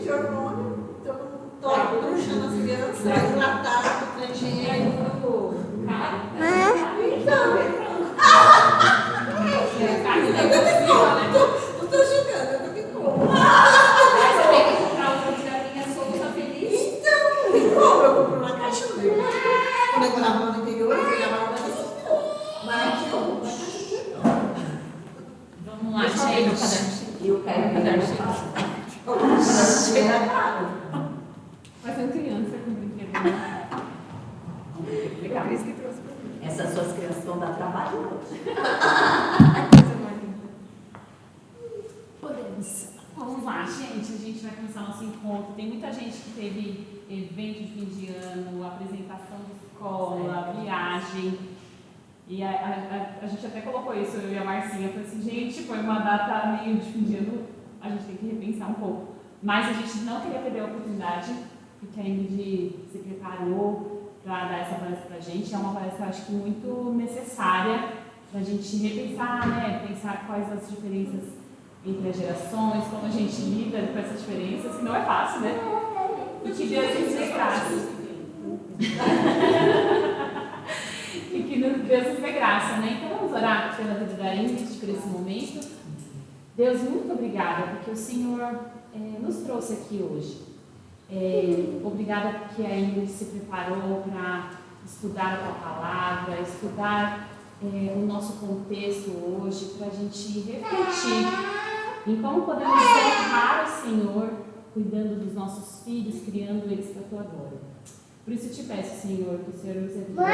de hormônio, então todo bruxando as crianças, tratado, transgênero. Não estou julgando, eu me compro. Você tem que comprar uma galinha solta feliz. Então, me compro, eu compro na caixa do meu. Quando eu morava no interior, eu pegava uma mas aqui eu compro na caixa do meu. Vamos lá, gente. Eu quero um caderno Chega caro. Mas é criança com brinquedo. Legal, isso que trouxe pra mim. Essas suas crianças vão dar trabalho hoje. Podemos. Vamos lá, gente. A gente vai começar nosso encontro. Tem muita gente que teve evento de fim de ano, apresentação de escola, viagem. E a gente até colocou isso, eu e a Marcinha. Falei assim, gente, foi uma data meio de fim de ano, a gente tem que repensar um pouco. Mas a gente não queria perder a oportunidade, porque a Ingrid se preparou para dar essa palestra para a gente. É uma palestra, acho que, muito necessária para a gente repensar, né? Pensar quais as diferenças entre as gerações, como a gente lida com essas diferenças, que não é fácil, né? E que Deus nos dê graça. E que Deus nos dê graça, né? Então vamos orar pela vida da Ingrid, por esse momento. Deus, muito obrigada, porque o Senhor nos trouxe aqui hoje. Obrigada porque a Ingrid se preparou para estudar a tua palavra, estudar o nosso contexto hoje, para a gente refletir em como podemos honrar o Senhor, cuidando dos nossos filhos, criando eles para a tua glória. Por isso eu te peço, Senhor, que o Senhor nos abençoe a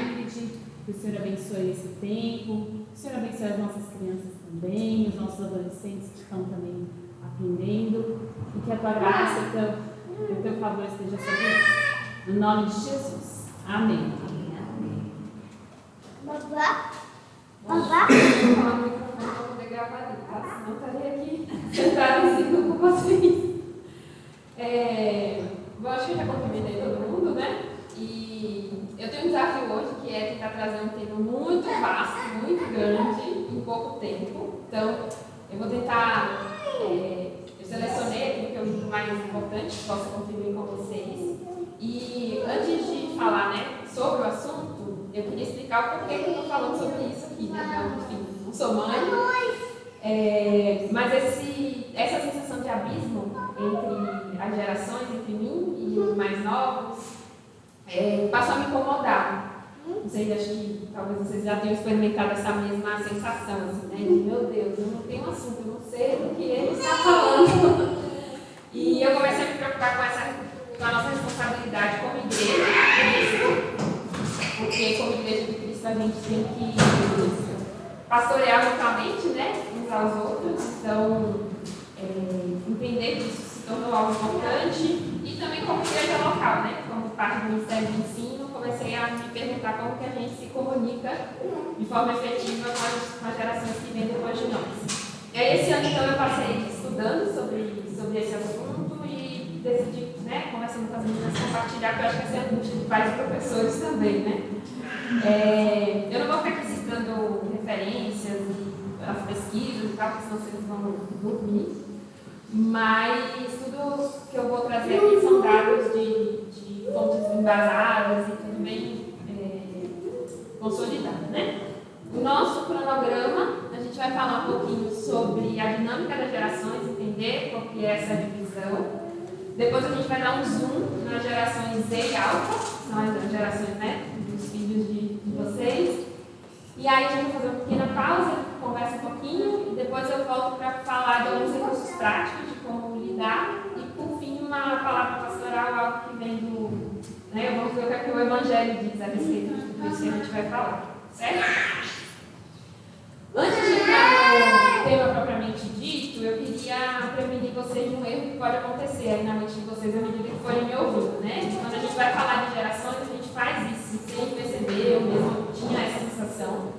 Ingrid, que o Senhor abençoe esse tempo, que o Senhor abençoe as nossas crianças também, os nossos adolescentes que estão também aprendendo, e que a tua graça e o teu favor esteja sobre eles. No nome de Jesus. Amém. Babá? Vou falar no microfone para poder gravar ali, tá? Senão estaria aqui sentada em cima com vocês. Bom, acho que eu já cumprimentei todo mundo, né? E eu tenho um desafio hoje que é tentar trazer um tema muito vasto, muito grande, em pouco tempo. Então, eu vou tentar. Eu selecionei aquilo que eu julgo mais importante, que possa contribuir com vocês. E antes de falar, né, sobre o assunto, eu queria explicar o porquê que eu estou falando sobre isso aqui, né? Então, enfim, não sou mãe, mas essa sensação de abismo entre as gerações, entre mim e os mais novos, passou a me incomodar. Não sei, acho que talvez vocês já tenham experimentado essa mesma sensação, assim, né? De, meu Deus, eu não tenho assunto, eu não sei do que ele está falando. E eu comecei a me preocupar com a nossa responsabilidade como igreja, porque como igreja de Cristo a gente tem que pastorear mutuamente, né, uns aos outros. Então, entender que isso se tornou algo importante, e também como igreja local, né, como parte do Ministério de Ensino, comecei a me perguntar como que a gente se comunica de forma efetiva com as gerações que vêm depois de nós. E aí, esse ano, então, eu passei estudando sobre esse assunto e decidi, né, conversando com as meninas, compartilhar, porque eu acho que essa é a angústia de pais e professores também, né. Eu não vou ficar aqui citando referências e as pesquisas e tal, porque senão vocês vão dormir, mas tudo que eu vou trazer aqui são dados de fontes embasadas e tudo bem consolidado, né? O nosso cronograma, a gente vai falar um pouquinho sobre a dinâmica das gerações, entender qual que é essa divisão. Depois a gente vai dar um zoom nas gerações Z e alfa, que são as gerações, né, dos filhos de vocês. E aí a gente vai fazer uma pequena pausa, conversa um pouquinho, e depois eu volto para falar de alguns recursos práticos de como lidar, e por fim uma palavra pastoral, algo que vem do... Né, vamos ver o que o Evangelho diz a respeito de tudo isso que a gente vai falar, certo? Antes de entrar no tema propriamente dito, eu queria prevenir vocês de um erro que pode acontecer aí na mente de vocês à medida que forem me ouvindo, né? Quando a gente vai falar de gerações, a gente faz isso sem perceber, eu mesmo tinha essa sensação.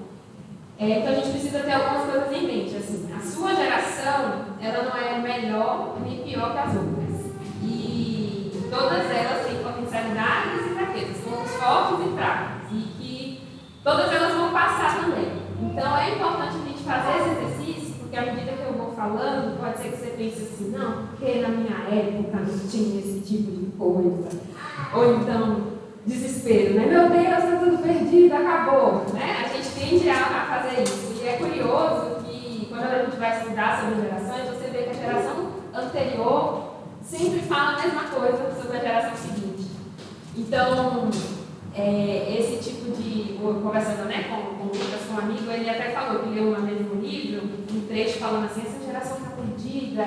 Então a gente precisa ter algumas coisas em mente, assim, a sua geração, ela não é melhor nem pior que as outras. E todas elas têm potencialidades e fraquezas, pontos fortes e fracos, e que todas elas vão passar também. Então é importante a gente fazer esse exercício, porque à medida que eu vou falando, pode ser que você pense assim, assim, não, porque na minha época não tinha esse tipo de coisa. Ou então, desespero, né? Meu Deus, está tudo perdido, acabou. Né? A gente tende a fazer isso. E é curioso que, quando a gente vai estudar sobre gerações, você vê que a geração anterior sempre fala a mesma coisa sobre a geração seguinte. Então, esse tipo de... Conversando, né, com o Lucas, com um amigo, ele até falou que leu uma vez um livro, um trecho falando assim, essa geração está perdida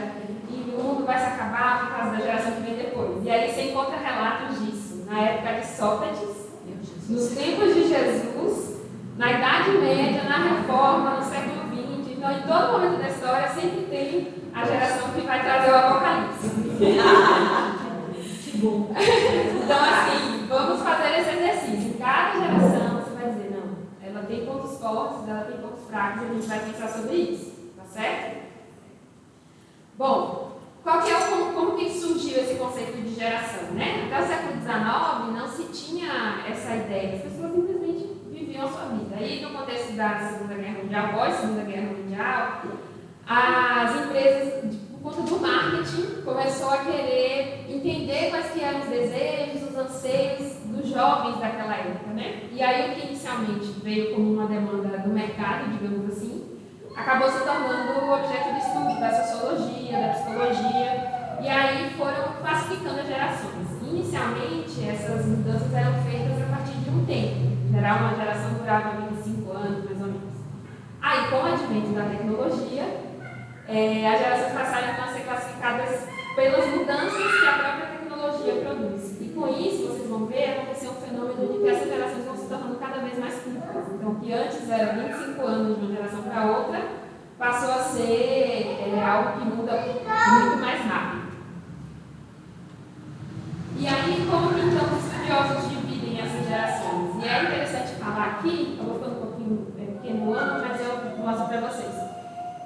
e o mundo vai se acabar por causa da geração que vem depois. E aí você encontra relatos disso, na época de Sócrates, nos tempos de Jesus, na Idade Média, na Reforma, no século XX. Então, em todo momento da história, sempre tem a geração que vai trazer o Apocalipse. Que bom. Então, assim, vamos fazer esse exercício. Em cada geração, você vai dizer, não, ela tem pontos fortes, ela tem pontos fracos, e a gente vai pensar sobre isso. Tá certo? Bom, como que surgiu esse conceito de geração, né? Até o século XIX não se tinha essa ideia, as pessoas simplesmente viviam a sua vida. Aí, no contexto da Segunda Guerra Mundial, pós-Segunda Guerra Mundial, as empresas, por conta do marketing, começou a querer entender quais que eram os desejos, os anseios dos jovens daquela época, né? E aí, o que inicialmente veio como uma demanda do mercado, digamos assim, acabou se tornando objeto de estudo da sociologia, da psicologia, e aí foram classificando as gerações. Inicialmente, essas mudanças eram feitas a partir de um tempo. Em geral, uma geração durava 25 anos, mais ou menos. Aí, com o advento da tecnologia, as gerações passaram a ser classificadas pelas mudanças que a própria tecnologia produz. E com isso, vocês vão ver, aconteceu um fenômeno de que essas gerações vão se tornando cada vez mais curtas. Então, que antes era 25 anos de uma geração para outra, passou a ser algo que muda muito mais rápido. E aí, como que então os estudiosos dividem essas gerações? E é interessante falar aqui, eu vou ficando um pouquinho pequeno no ano, mas eu mostro para vocês.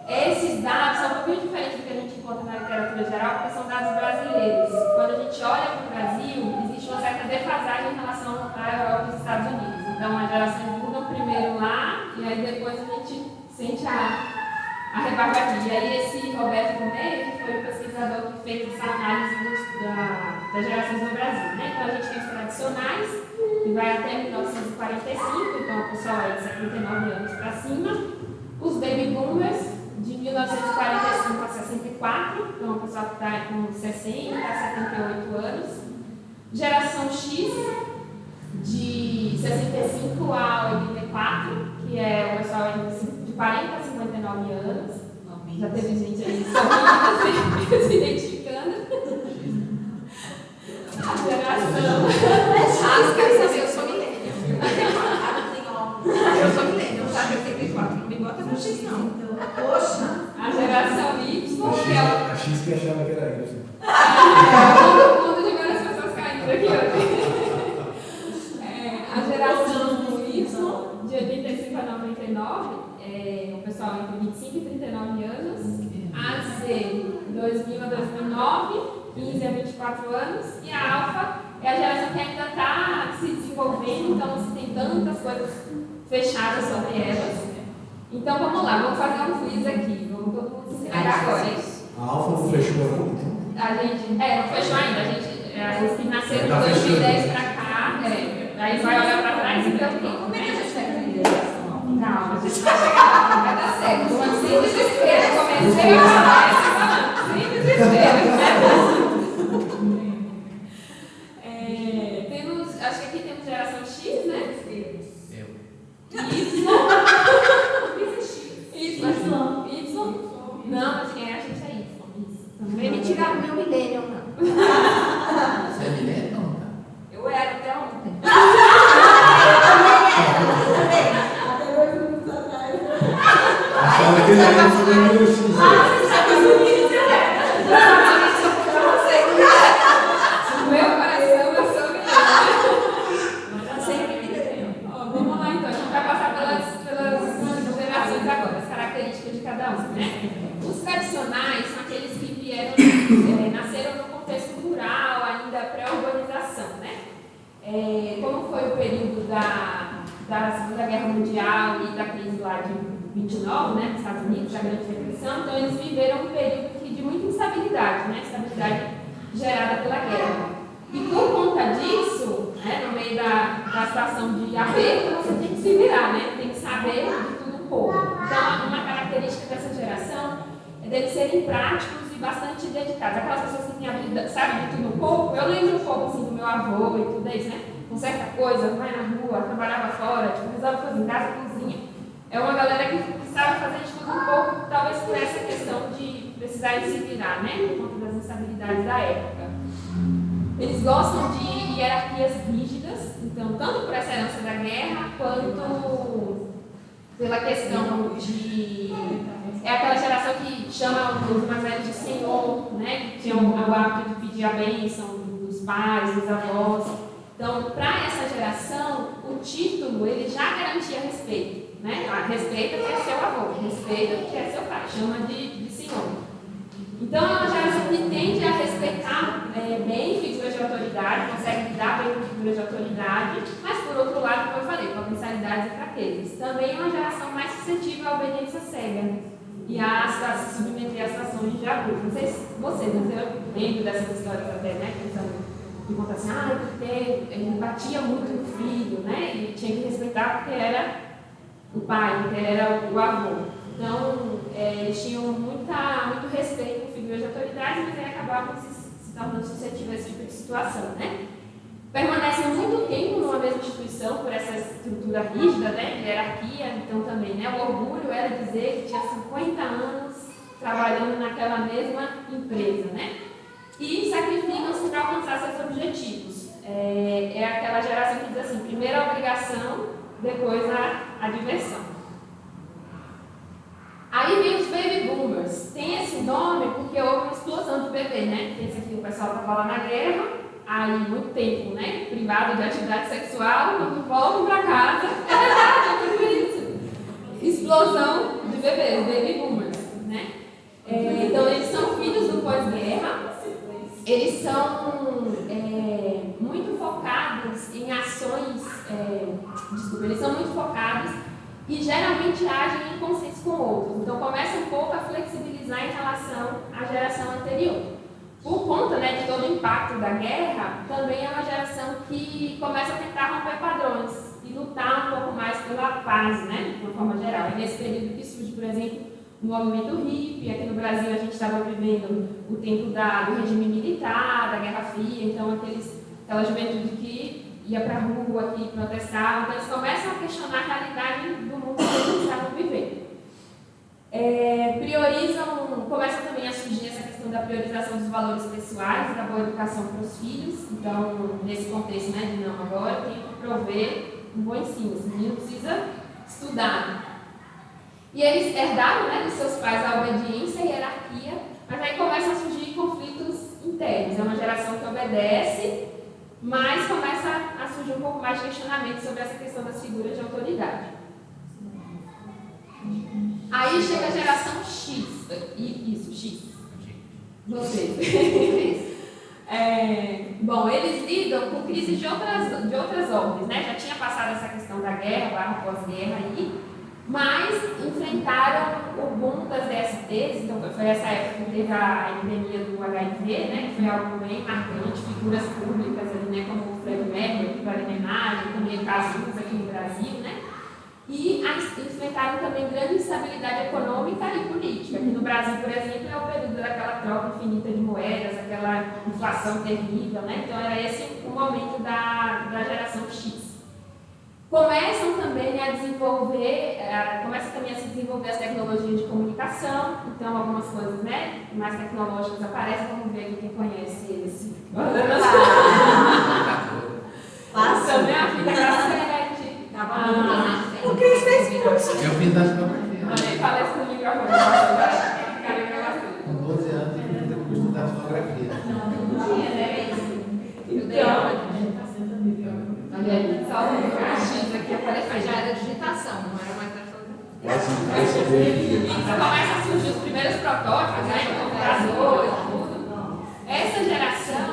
Esses dados são um pouquinho diferentes do que a gente encontra na literatura geral, porque são dados brasileiros. Quando a gente olha para o Brasil, existe uma certa defasagem em relação à Europa e aos Estados Unidos. Então, as gerações mudam primeiro lá, e aí depois a gente sente a rebarbadia. E aí, esse Roberto Meire, que foi o pesquisador que fez essa análise das gerações no Brasil. Né? Então, a gente tem os tradicionais, que vai até 1945, então o pessoal é de 79 anos para cima. Os baby boomers, de 1945 a 64, então o pessoal que está com 60 a 78 anos. Geração X, de 65 a 84, que é o pessoal de 40 a 59 anos. Já teve gente aí se identificando. A geração. Ah, quero saber, eu sou milênio. Eu sou milênio, sabe? Eu tenho 4, não me bota no X, não. Poxa! A geração Y, que é o. A X que achava que era Y. Todo mundo de várias pessoas caindo aqui hoje. A geração Y, de 85 a 99, o pessoal entre 25 e 39 anos. A Z, 2000 a 2009, 15 a 24 anos. E a Alfa é a geração que ainda está se desenvolvendo, então não se tem tantas coisas fechadas sobre elas. Então vamos lá, vamos fazer um quiz aqui. Vamos todo mundo se inscrever agora. A Alfa não fechou ainda. A gente, não fechou ainda. Os que nasceram de 2010 para cá, aí vai olhar para trás e ver o quê? Como é que a gente vai aprender geração? Não, a gente vai chegar lá, vai dar certo. Sem desespero, comecei a falar, sem desespero. Acho que aqui temos geração X, né? Y. Não, mas quem é a gente é Y. Vem me tirar o meu milênio, não. Você é milênio ou não? Eu era até ontem. Achava que ele era sobre o número X. No meu coração eu sou milênio. Mas sempre milênio. Vamos lá então, a gente vai passar pelas gerações agora, as características de cada um, né? Os tradicionais são aqueles que vieram, nasceram no contexto rural, ainda pré-urbanização, né? Como foi o período da Segunda Guerra Mundial e da crise lá de 29, né, nos Estados Unidos, da Grande Depressão, então eles viveram um período que de muita instabilidade, né? Instabilidade gerada pela guerra. E por conta disso, né, no meio da situação de aperto, você tem que se virar, né? Tem que saber de tudo um pouco. Então, uma característica dessa geração é deles serem práticos e bastante dedicados. Aquelas pessoas que têm habilidade, sabem de tudo um pouco. Eu lembro um pouco assim, do meu avô e tudo isso, né? Com certa coisa, vai na rua, trabalhava fora, tipo, resolve coisa em casa, cozinha. É uma galera que sabe fazer de tudo um pouco, talvez por essa questão de precisarem se virar, né? Por conta das instabilidades da época. Eles gostam de hierarquias rígidas, então, tanto por essa herança da guerra, quanto pela questão de... É aquela geração que chama os mais velhos de senhor, né? Que tinham o hábito de pedir a bênção dos pais, dos avós. Então, para essa geração, o título ele já garantia respeito, né? Respeita que é seu avô, respeita que é seu pai, chama de senhor. Então, é uma geração que tende a respeitar bem figuras de autoridade, consegue lidar bem com figuras de autoridade, mas, por outro lado, como eu falei, potencialidades e fraquezas. Também é uma geração mais suscetível à obediência cega e a se submeter a situações de abuso. Não sei se vocês, mas eu lembro dessas histórias até, né? Que conta assim, porque ele batia muito no filho, né? E tinha que respeitar porque era o pai, porque era o avô. Então, eles tinham muito respeito por figuras de autoridade, mas aí acabavam se tornando suscetíveis a esse tipo de situação, né? Permanecem muito tempo numa mesma instituição por essa estrutura rígida, né? De hierarquia, então também, né? O orgulho era dizer que tinha 50 anos trabalhando naquela mesma empresa, né? E sacrificam-se para alcançar seus objetivos. É aquela geração que diz assim, primeiro a obrigação, depois a diversão. Aí vem os baby boomers. Tem esse nome porque houve uma explosão de bebê, né? Pensa que o pessoal estava lá na guerra, aí muito tempo, né? Privado de atividade sexual, quando voltam para casa, é tudo isso. Explosão de bebês, baby boomers, né? Então eles são filhos do pós-guerra, eles são muito focados em ações, eles são muito focados e geralmente agem em consenso com outros. Então começa um pouco a flexibilizar em relação à geração anterior. Por conta, né, de todo o impacto da guerra, também é uma geração que começa a tentar romper padrões e lutar um pouco mais pela paz, né, de uma forma geral. É nesse período que surge, por exemplo, o movimento hippie. Aqui no Brasil a gente estava vivendo o tempo do regime militar, da Guerra Fria, então aquela juventude que ia para a rua, que protestava, então eles começam a questionar a realidade do mundo que eles estavam vivendo. Começa também a surgir essa questão da priorização dos valores pessoais, da boa educação para os filhos. Então, nesse contexto, né, de não, agora eu tenho que prover um bom ensino, esse menino precisa estudar. E eles herdaram, né, dos seus pais a obediência e a hierarquia, mas aí começam a surgir conflitos internos. É uma geração que obedece, mas começa a surgir um pouco mais de questionamento sobre essa questão das figuras de autoridade. Aí chega a geração X. Isso, X. Vocês. Bom, eles lidam com crises de outras ordens, né? Já tinha passado essa questão da guerra, pós-guerra aí, mas enfrentaram o boom das DSTs. Então foi essa época que teve a epidemia do HIV, né? Que foi algo bem marcante, figuras públicas ali, né? Como o Fred Mercury, o Arimenagem, também casos aqui no Brasil, né? E enfrentaram também grande instabilidade econômica e política. Aqui no Brasil, por exemplo, é o período daquela troca infinita de moedas, aquela inflação terrível, né? Então era esse o momento da geração X. Começam também a se desenvolver as tecnologias de comunicação, então algumas coisas, né, mais tecnológicas aparecem. Vamos ver aqui quem conhece esse. Também a fita cassete. O que eles fez curso? Eu vim da fotografia. Olha, falei isso no microfone. Com 12 anos, eu fiz o curso da fotografia. Olha aí, só o X aqui aparece, mas já era digitação, não era mais então começa a surgir os primeiros protótipos, né, computadores, tudo. Essa geração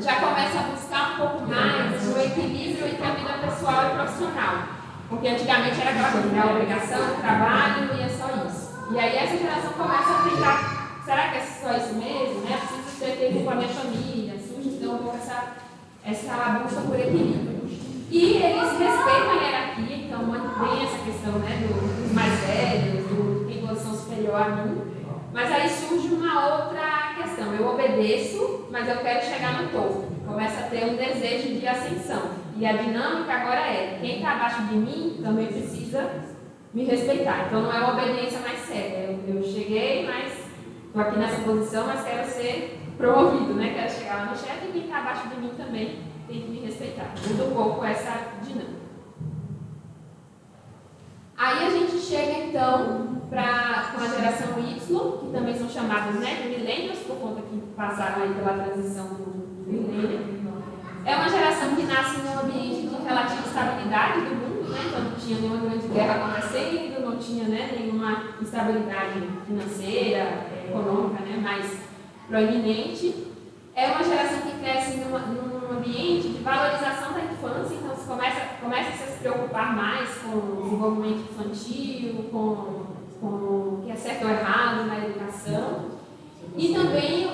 já começa a buscar um pouco mais o equilíbrio entre a vida pessoal e profissional. Porque antigamente era aquela coisa, né, a obrigação, o trabalho e é só isso. E aí essa geração começa a tentar será que é só isso mesmo? Né? Eu preciso ter tempo com a minha família, surge então um pouco essa busca por equilíbrio. E eles respeitam a hierarquia, então mantém essa questão, né, dos mais velhos, do que tem posição superior a mim. Mas aí surge uma outra questão. Eu obedeço, mas eu quero chegar no topo. Começa a ter um desejo de ascensão. E a dinâmica agora é, quem está abaixo de mim também precisa me respeitar. Então não é uma obediência mais cega. Eu cheguei, mas estou aqui nessa posição, mas quero ser promovido, né? Quero chegar lá no chefe e quem está abaixo de mim também tem que me respeitar. Muda um pouco essa dinâmica. Aí a gente chega então com a geração Y, que também são chamados, né, de millennials, por conta que passaram aí pela transição do milênio. É uma geração que nasce num ambiente de relativa estabilidade do mundo, né? Então não tinha nenhuma grande guerra acontecendo, não tinha, né, nenhuma instabilidade financeira, econômica, né, mais proeminente. É uma geração que cresce num ambiente de valorização da infância, então você começa a se preocupar mais com o desenvolvimento infantil, com o que é certo ou errado na educação. E também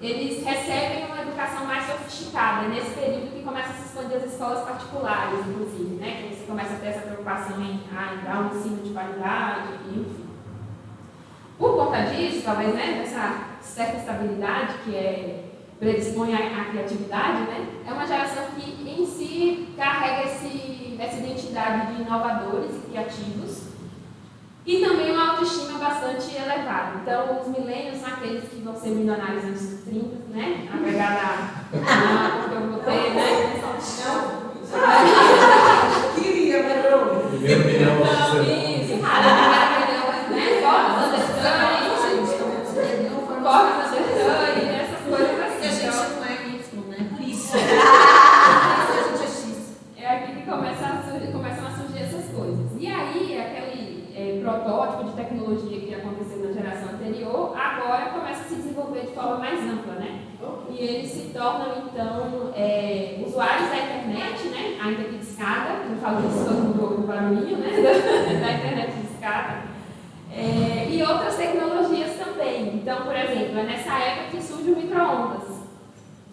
eles recebem uma educação mais sofisticada. É nesse período que começa a se expandir as escolas particulares, inclusive, né? Que você começa a ter essa preocupação em dar um ensino de qualidade, enfim. Por conta disso, talvez, né, dessa certa estabilidade que predispõe à criatividade, né? É uma geração que em si carrega essa identidade de inovadores e criativos. E também uma autoestima bastante elevada. Então, os milênios são aqueles que vão ser milionários antes dos 30, né? Apesar porque eu botei, né? Queria, mas não. Primeiro milhão. Então, isso. Né? Corre Undertale, essas coisas assim. Porque a gente não é Y, né? Isso. A gente é X. É aqui que começam a surgir essas coisas. E aí, aquele protótipo de tecnologia que aconteceu na geração anterior, agora começa a se desenvolver de forma mais ampla, né? E eles se tornam, então, usuários da internet, né? Ainda que de escada, eu falo isso todo do barulhinho, né? Da internet de escada. E outras tecnologias também. Então, por exemplo, é nessa época que surge o micro-ondas.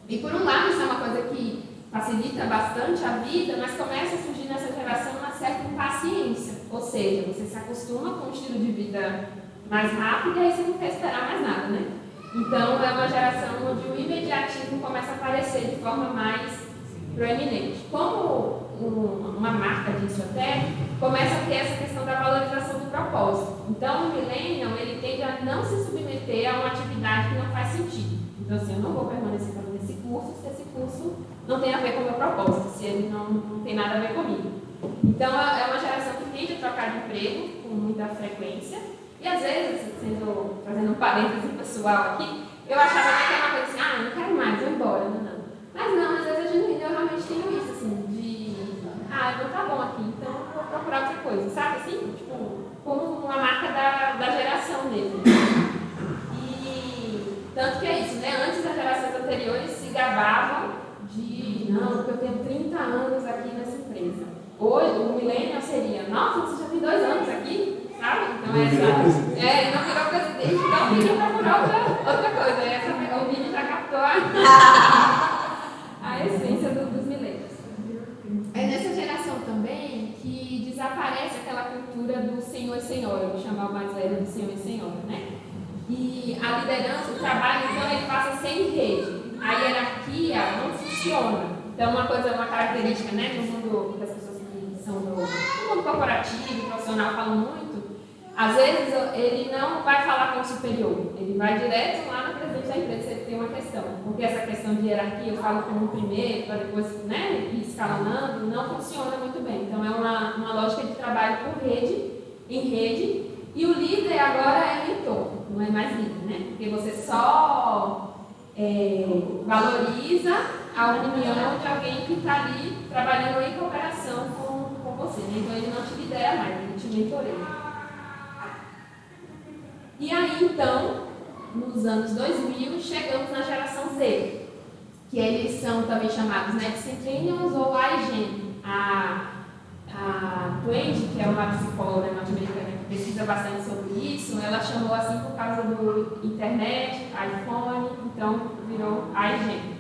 E por um lado, isso é uma coisa que facilita bastante a vida, mas começa a surgir nessa geração uma certa impaciência. Ou seja, você se acostuma com um estilo de vida mais rápido e aí você não quer esperar mais nada, né? Então, é uma geração onde o imediatismo começa a aparecer de forma mais proeminente. Como uma marca disso até, começa a ter essa questão da valorização do propósito. Então, o millennial, ele tende a não se submeter a uma atividade que não faz sentido. Então, assim, eu não vou permanecer fazendo esse curso se esse curso não tem a ver com o meu propósito, se ele não tem nada a ver comigo. Então, é uma geração que tende a trocar de emprego com muita frequência. E, às vezes, fazendo um parêntese pessoal aqui, eu achava que era uma coisa assim, não quero mais, vou embora, não. Mas não, às vezes eu realmente tenho isso, assim, não tá bom aqui, então eu vou procurar outra coisa, sabe, assim? Tipo, como uma marca da geração mesmo. E tanto que é isso, né? Antes as gerações anteriores se gabavam de, não, porque eu tenho 30 anos aqui nessa empresa. Hoje, o millennial seria, nossa, você já tem 2 anos aqui, sabe? Então Não virou presidente. não virou presidente, então tem que procurar outra coisa. O Vini já captou a essência dos millennials. É nessa geração também que desaparece aquela cultura do senhor e senhora, eu vou chamar o mais velho de senhor e senhora, né? E a liderança, o trabalho, então, ele passa a ser em rede. A hierarquia não funciona. Então, uma característica, né, do mundo das pessoas que são do mundo corporativo, profissional, falam muito, às vezes ele não vai falar com o superior, ele vai direto lá no presidente da empresa se ele tem uma questão. Porque essa questão de hierarquia, eu falo como primeiro, para depois, né, ir escalonando, não funciona muito bem. Então, é uma lógica de trabalho por rede, em rede, e o líder agora é mentor, não é mais líder, né? Porque você só valoriza a opinião de alguém que está ali trabalhando em cooperação com você, né? Então, ele não te lidera mais, ele te mentoreia. E aí, então, nos anos 2000, chegamos na geração Z, que eles são também chamados, né, de Centennials ou iGen. A Wendy, que é uma psicóloga norte-americana que pesquisa bastante sobre isso, ela chamou assim por causa do internet, iPhone, então virou iGen.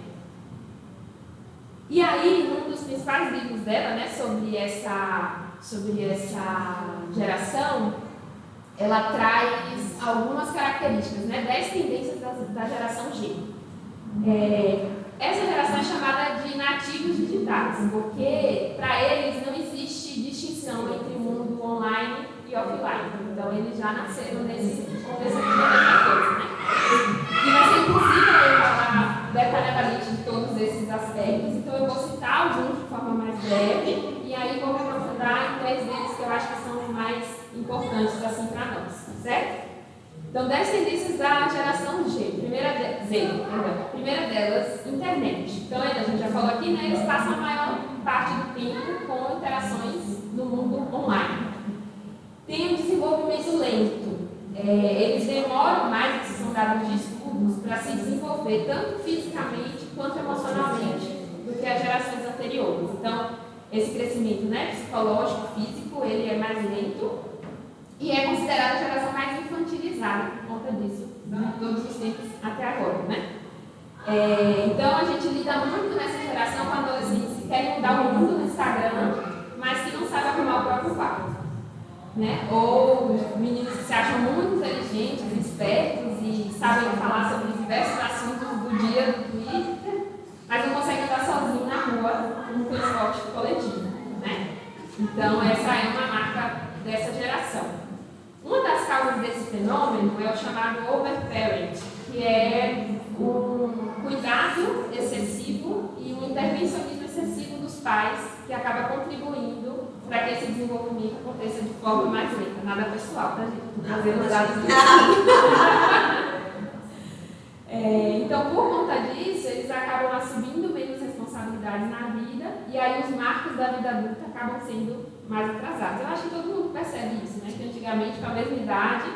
E aí, um dos principais livros dela, né, sobre essa geração, ela traz algumas características, né, 10 tendências da geração G. Essa geração é chamada de nativos digitais, porque para eles não existe distinção entre o mundo online e offline. Então, eles já nasceram nesse contexto de coisa, né? E vai ser impossível eu falar detalhadamente de todos esses aspectos, então eu vou citar alguns de forma mais breve, e aí vou me aprofundar em 3 deles que eu acho que são os mais importantes assim para nós, certo? Então, 10 tendências da geração G. Primeira delas, internet. Então, a gente já falou aqui, né? Eles passam a maior parte do tempo com interações no mundo online. Tem um desenvolvimento lento. Eles demoram mais, esses são dados de estudos, para se desenvolver tanto fisicamente quanto emocionalmente do que as gerações anteriores. Então, esse crescimento, né, psicológico, físico, ele é mais lento e é considerada a geração mais infantilizada por conta disso, de todos os tempos até agora, né? Então, a gente lida muito nessa geração com adolescentes que querem mudar o mundo no Instagram, mas que não sabem arrumar o próprio quarto. Né? Ou meninos que se acham muito inteligentes, espertos e sabem falar sobre diversos assuntos do dia do Twitter, mas não conseguem andar sozinho na rua no transporte coletivo. Né? Então, essa é uma marca dessa geração. Uma das causas desse fenômeno é o chamado overparent, que é um cuidado excessivo e um intervencionismo excessivo dos pais que acaba contribuindo para que esse desenvolvimento aconteça de forma mais lenta. Nada pessoal, tá, gente? Fazendo dados então, por conta disso, eles acabam assumindo menos responsabilidades na vida e aí os marcos da vida adulta acabam sendo mais atrasados. Eu acho que todo mundo percebe isso, né? Que antigamente, com a mesma idade,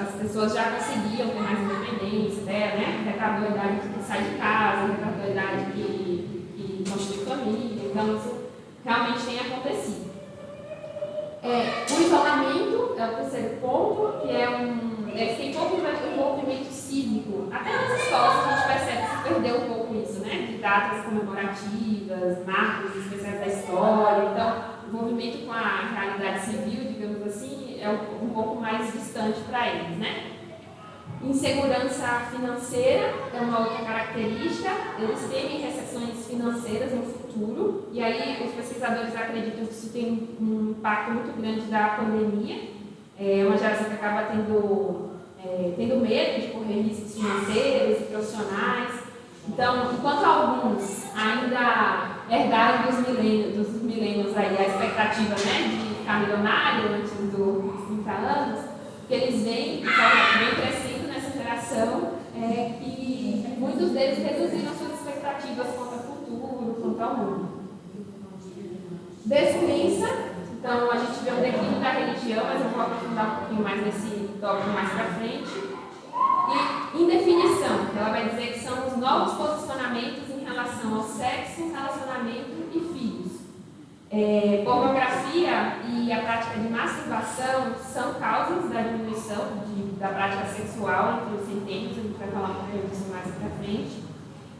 as pessoas já conseguiam ter mais independência, né? Retardou a idade que sai de casa, retardou a idade que constitui família, então isso realmente tem acontecido. O isolamento é o terceiro ponto, que tem pouco envolvimento cívico. Até nas escolas a gente percebe que se perdeu um pouco isso, né? De datas comemorativas, marcos especiais da história. Então, o envolvimento com a realidade civil, digamos assim, é um pouco mais distante para eles, né? Insegurança financeira é uma outra característica. Eles temem recessões financeiras no futuro. E aí os pesquisadores acreditam que isso tem um impacto muito grande da pandemia. É uma geração que acaba tendo medo de correr riscos financeiros e profissionais. Então, enquanto alguns ainda herdaram dos milênios aí a expectativa, né, de ficar milionário antes dos 30 anos, o que eles veem crescendo nessa geração é que muitos deles reduziram suas expectativas quanto ao futuro, quanto ao mundo. Descrença. Então, a gente vê um declínio da religião, mas eu vou aprofundar um pouquinho mais nesse tópico mais para frente. E indefinição, que ela vai dizer que são os novos posicionamentos em relação ao sexo, relacionamento e filhos. Pornografia e a prática de masturbação são causas da diminuição da prática sexual entre os centênios, a gente vai falar um pouquinho disso mais para frente.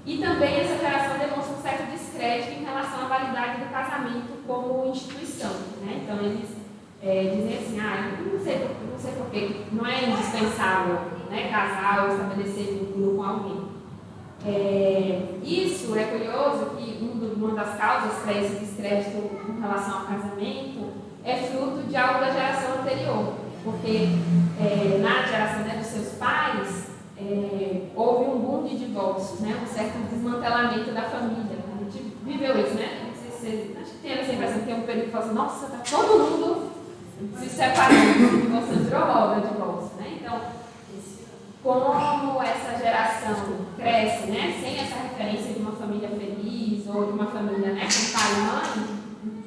E também essa geração demonstra um certo descrédito em relação à validade do casamento como instituição. Né? Então, eles dizem assim, eu não sei porquê, não é indispensável, né, casar ou estabelecer vínculo com alguém. Isso é curioso que uma das causas para esse descrédito em relação ao casamento é fruto de algo da geração anterior. Porque na geração, né, dos seus pais, houve um boom de divórcios, né? Um certo desmantelamento da família. A gente viveu isso, né? Não sei se vocês, acho que tem essa impressão que tem um período que fala assim, nossa, tá todo mundo se separando, divorciando, virou moda de divórcio, né? Então, como essa geração cresce, né, sem essa referência de uma família feliz ou de uma família, né, com pai e mãe,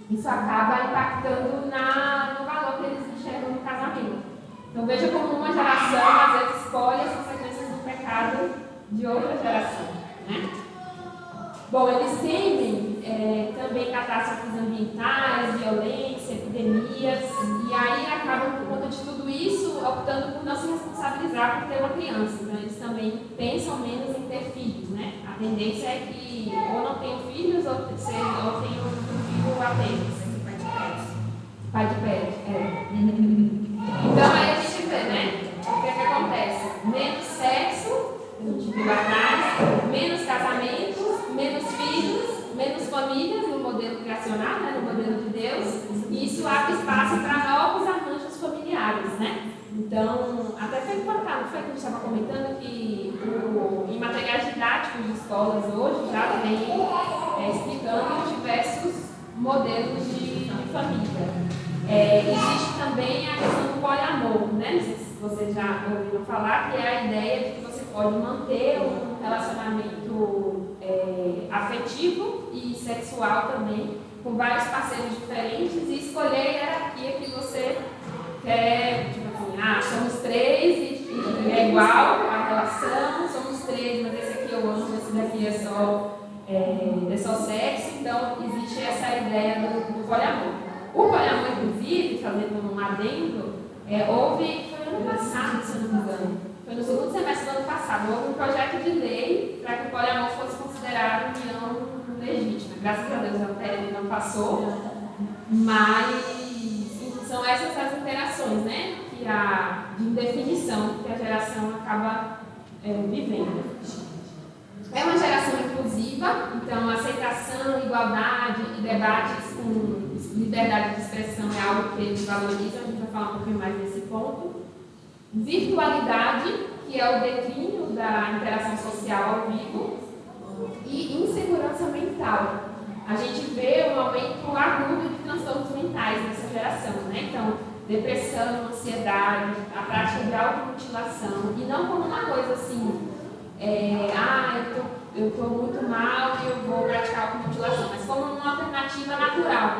isso acaba impactando no valor que eles enxergam no casamento. Então, veja como uma geração, às vezes, escolhe as consequências do pecado de outra geração. Né? Bom, eles temem também catástrofes ambientais, violência, epidemias, e aí acabam, por conta de tudo isso, optando por não se responsabilizar por ter uma criança. Então, eles também pensam menos em ter filhos, né? A tendência é que ou não tenham filhos ou tenham um filho apenas. Pai de pé, Então, aí a gente vê, né? O que acontece? Menos sexo, a gente viu atrás, menos casamentos, menos filhos, menos famílias no modelo criacional, né, no modelo de Deus, e isso abre espaço para novos arranjos familiares, né? Então, até foi importante, não foi que a gente estava comentando que em materiais didáticos de escolas hoje já vem explicando diversos modelos de família. Existe também a questão do poliamor, né? Não sei se vocês já ouviram falar, que é a ideia de que você pode manter um relacionamento afetivo e sexual também, com vários parceiros diferentes e escolher a hierarquia que você quer, tipo assim, somos três e é igual a relação, somos três, mas esse aqui eu amo, esse daqui é só sexo, então existe essa ideia do poliamor. O poliamor, inclusive, fazendo um adendo, foi ano passado, se eu não me engano, foi no segundo semestre do ano passado, houve um projeto de lei para que o poliamor fosse considerado união legítima. Graças a Deus a PL não passou, mas são essas as interações, né, de indefinição que a geração acaba vivendo. É uma geração inclusiva, então aceitação, igualdade e debates com liberdade de expressão é algo que eles valorizam, a gente vai falar um pouquinho mais desse ponto. Virtualidade, que é o declínio da interação social ao vivo, e insegurança mental. A gente vê um aumento agudo de transtornos mentais nessa geração, né? Então, depressão, ansiedade, a prática de automutilação, e não como uma coisa assim, eu estou muito mal e eu vou praticar automutilação, mas como uma alternativa natural,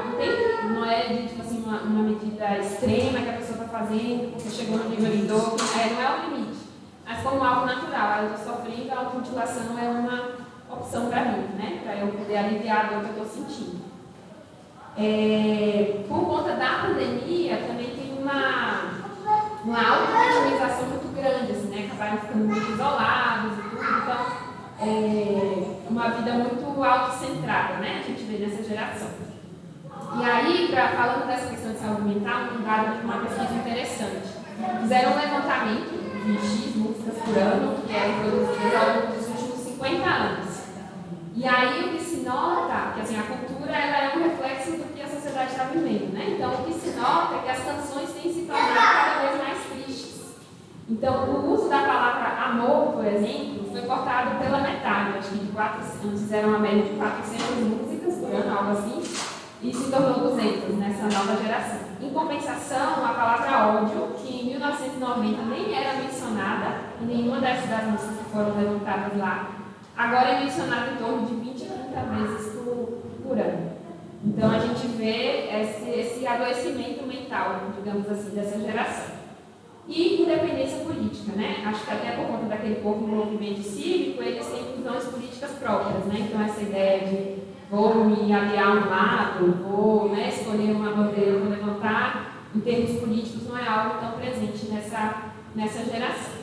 não é de tipo assim, uma medida extrema que a pessoa está fazendo, porque chegou no nível de dor, não é o limite, mas como algo natural. Eu estou sofrendo, a automutilação é uma opção para mim, né? Para eu poder aliviar a dor que eu estou sentindo. Por conta da pandemia, também tem uma auto-vitimização muito grande, assim, né? Acabaram ficando muito isolados e tudo, então uma vida muito autocentrada, né? A gente vê nessa geração. E aí, falando dessa questão de saúde mental, um dado de uma pesquisa interessante. Fizeram um levantamento de X músicas por ano que eram produzidas ao longo dos últimos 50 anos. E aí o que se nota, que assim, a cultura ela é um reflexo do que a sociedade está vivendo, né? Então o que se nota é que as canções têm se tornado cada vez mais tristes. Então o uso da palavra amor, por exemplo, foi cortado pela metade. Acho que fizeram uma média de 400 músicas por ano, algo assim, e se tornou 200 nessa nova geração. Em compensação, a palavra ódio, que em 1990 nem era mencionada em nenhuma das músicas que foram levantadas lá, agora é mencionado em torno de 20 a 30 vezes por ano. Então a gente vê esse adoecimento mental, digamos assim, dessa geração. E independência política, né? Acho que até por conta daquele pouco movimento cívico, eles têm visões políticas próprias, né? Então essa ideia de vou me aliar a um lado, vou, né, escolher uma bandeira para levantar, em termos políticos não é algo tão presente nessa geração.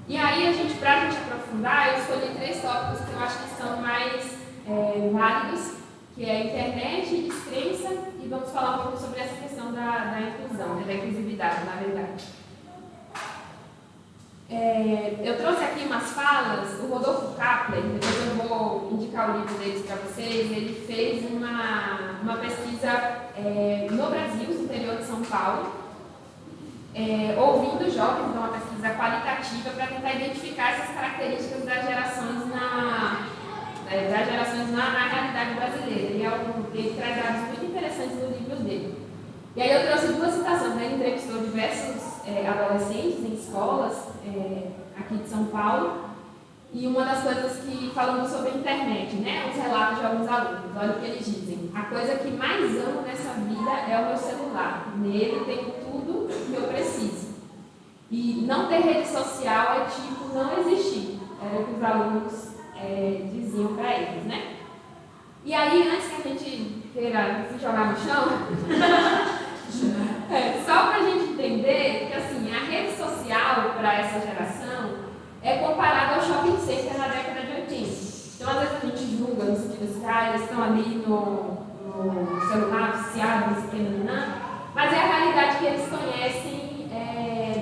E aí, para a gente aprofundar, eu escolhi 3 tópicos que eu acho que são mais válidos, que é a internet, descrença, e vamos falar um pouco sobre essa questão da inclusão, da inclusividade, na verdade. Eu trouxe aqui umas falas, o Rodolfo Kapler, depois eu vou indicar o livro deles para vocês, ele fez uma pesquisa no Brasil, no interior de São Paulo, ouvindo jovens, então uma pesquisa qualitativa para tentar identificar essas características das gerações na realidade brasileira. Ele traz dados muito interessantes no livro dele. E aí eu trouxe 2 citações, né? Ele entrevistou diversos adolescentes em escolas aqui de São Paulo, e uma das coisas que falando sobre a internet, né? Os relatos de alguns alunos, olha o que eles dizem: a coisa que mais amo nessa vida é o meu celular, nele tenho tudo que eu preciso. E não ter rede social é tipo não existir. era o que os alunos diziam para eles, né? E aí, antes que a gente queira se jogar no chão, só para a gente entender que assim, a rede social para essa geração é comparada ao shopping center na década de 80. Então, às vezes a gente julga no sentido assim, eles estão ali no celular, viciados, mas é a realidade que eles conhecem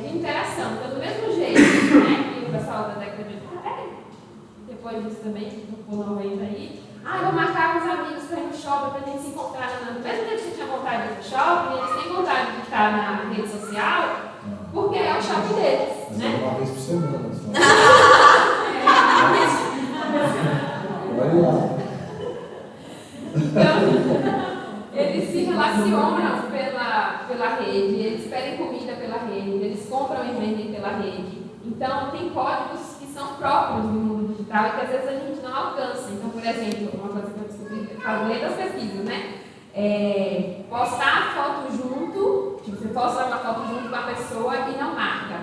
de interação. Então, do mesmo jeito, né, que o pessoal da década de 80, depois disso também, no 90 aí, eu vou marcar com os amigos para ir no shopping, para a gente se encontrar. Do mesmo jeito que você tinha vontade de ir no shopping, eles têm vontade de estar na rede social, porque é o shopping deles, né? Uma vez por semana. Vai lá. Então, eles se relacionam pela rede, eles pedem comida pela rede, eles compram e vendem pela rede. Então, tem códigos que são próprios do mundo digital e que às vezes a gente não alcança. Então, por exemplo, uma coisa que eu descobri falando das pesquisas, né? Postar foto junto, tipo, você posta uma foto junto com a pessoa e não marca.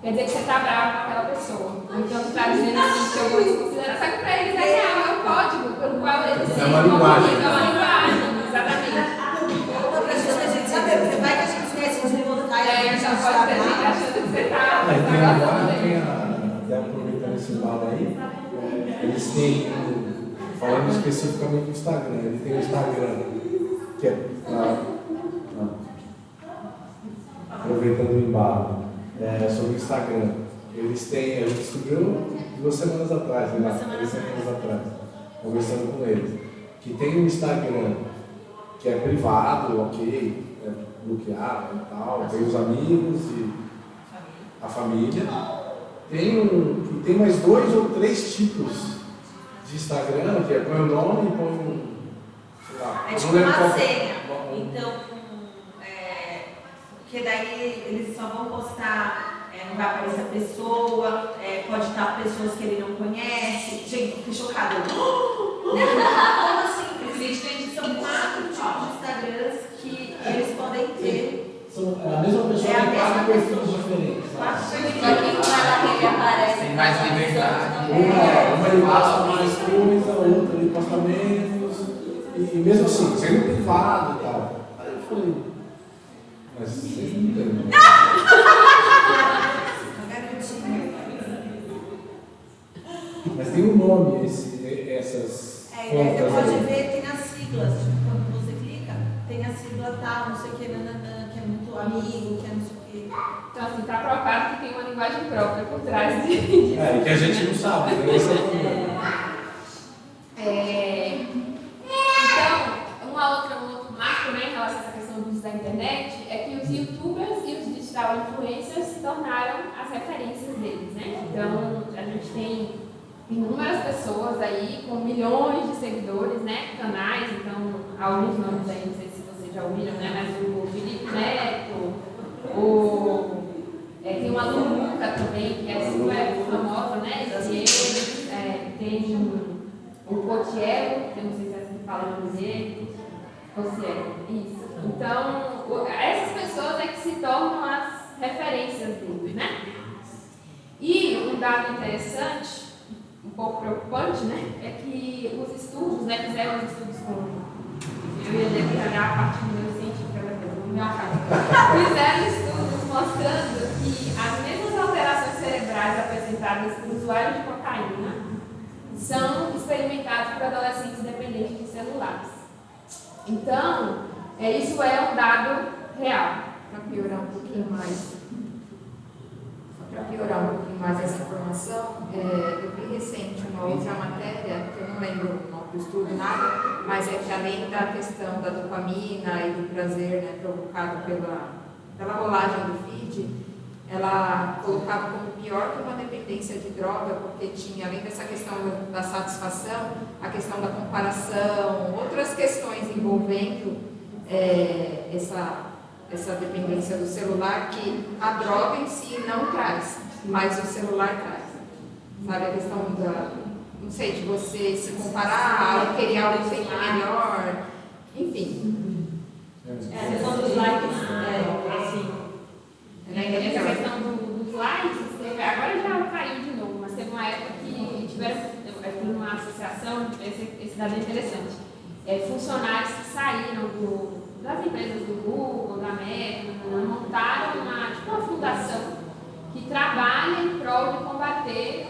Quer dizer que você está bravo com aquela pessoa. Então, você está dizendo assim que eu vou desconsiderar. Só que para eles é real, é o código pelo qual eles se comunicam. É uma linguagem, exatamente. Outra coisa que a gente sabe, você vai que a gente esquece de voltar e a gente Já pode ter gente achando que você está Até aproveitando esse lado aí, eles têm, falando especificamente do Instagram, ele tem o Instagram, que é, aproveitando o embalo, sobre o Instagram, eles têm, a gente descobriu 2 semanas atrás, 3 semanas atrás, conversando com eles, que tem um Instagram que é privado, ok, bloqueado e tal, tem os amigos e a família. Tem mais 2 ou 3 tipos de Instagram, que põe o nome e põe sei lá. É tipo uma senha. Então, porque daí eles só vão postar, não vai aparecer a pessoa, pode estar pessoas que ele não conhece. Gente, fiquei chocada. Como assim? São 4 tipos de Instagrams que eles podem ter. A mesma pessoa tem 4 perfis diferentes. Só que quando ele aparece. Tem mais liberdade. Uma ele posta mais coisa, outra ele posta menos. E mesmo assim, sendo privado e tal. Aí eu falei, mas vocês não entendem. Mas tem um nome essas Você contas pode aí. ver, tem as siglas, tipo, quando você clica, tem a sigla tal, não sei o que, nananã, que é muito amigo, que é não sei o que. Então, assim, está provado que tem uma linguagem própria por trás de. E que a gente não sabe, né? Esse é o problema. Então, um outro marco, né, em relação a essa questão do uso da internet é que os youtubers e os digital influencers se tornaram as referências deles, né? Então, a gente tem inúmeras pessoas aí com milhões de seguidores, né, canais. Então, alguns nomes aí, não sei se vocês já ouviram, né, mas o Felipe Neto, tem uma Luluca também, que é super famosa, né, tem o Cotiello, que eu não sei se é assim que fala o nome, Cotiello, isso. Então, essas pessoas é que se tornam as referências deles, né? E um dado interessante, um pouco preocupante, né, é que os estudos, né, fizeram os estudos com... Eu ia detalhar a parte neurocientífica da coisa, no meu caso. Fizeram estudos mostrando que as mesmas alterações cerebrais apresentadas por usuários de cocaína são experimentadas por adolescentes dependentes de celulares. Então, isso é um dado real. Para piorar um pouquinho mais, essa informação, eu vi recente uma outra matéria, que eu não lembro o nome do estudo, nada, mas é que além da questão da dopamina e do prazer, né, provocado pela rolagem do feed, ela colocava como pior que uma dependência de droga, porque tinha, além dessa questão da satisfação, a questão da comparação, outras questões envolvendo essa dependência do celular, que a droga em si não traz, mas o celular traz. Sabe, a questão não sei, de você se comparar, querer algo sempre melhor, enfim. A questão dos likes, assim. Essa questão dos likes, agora já caiu de novo, mas teve uma época que administração, esse dado é interessante. Funcionários que saíram das empresas do Google, da Meta, montaram uma fundação que trabalha em prol de combater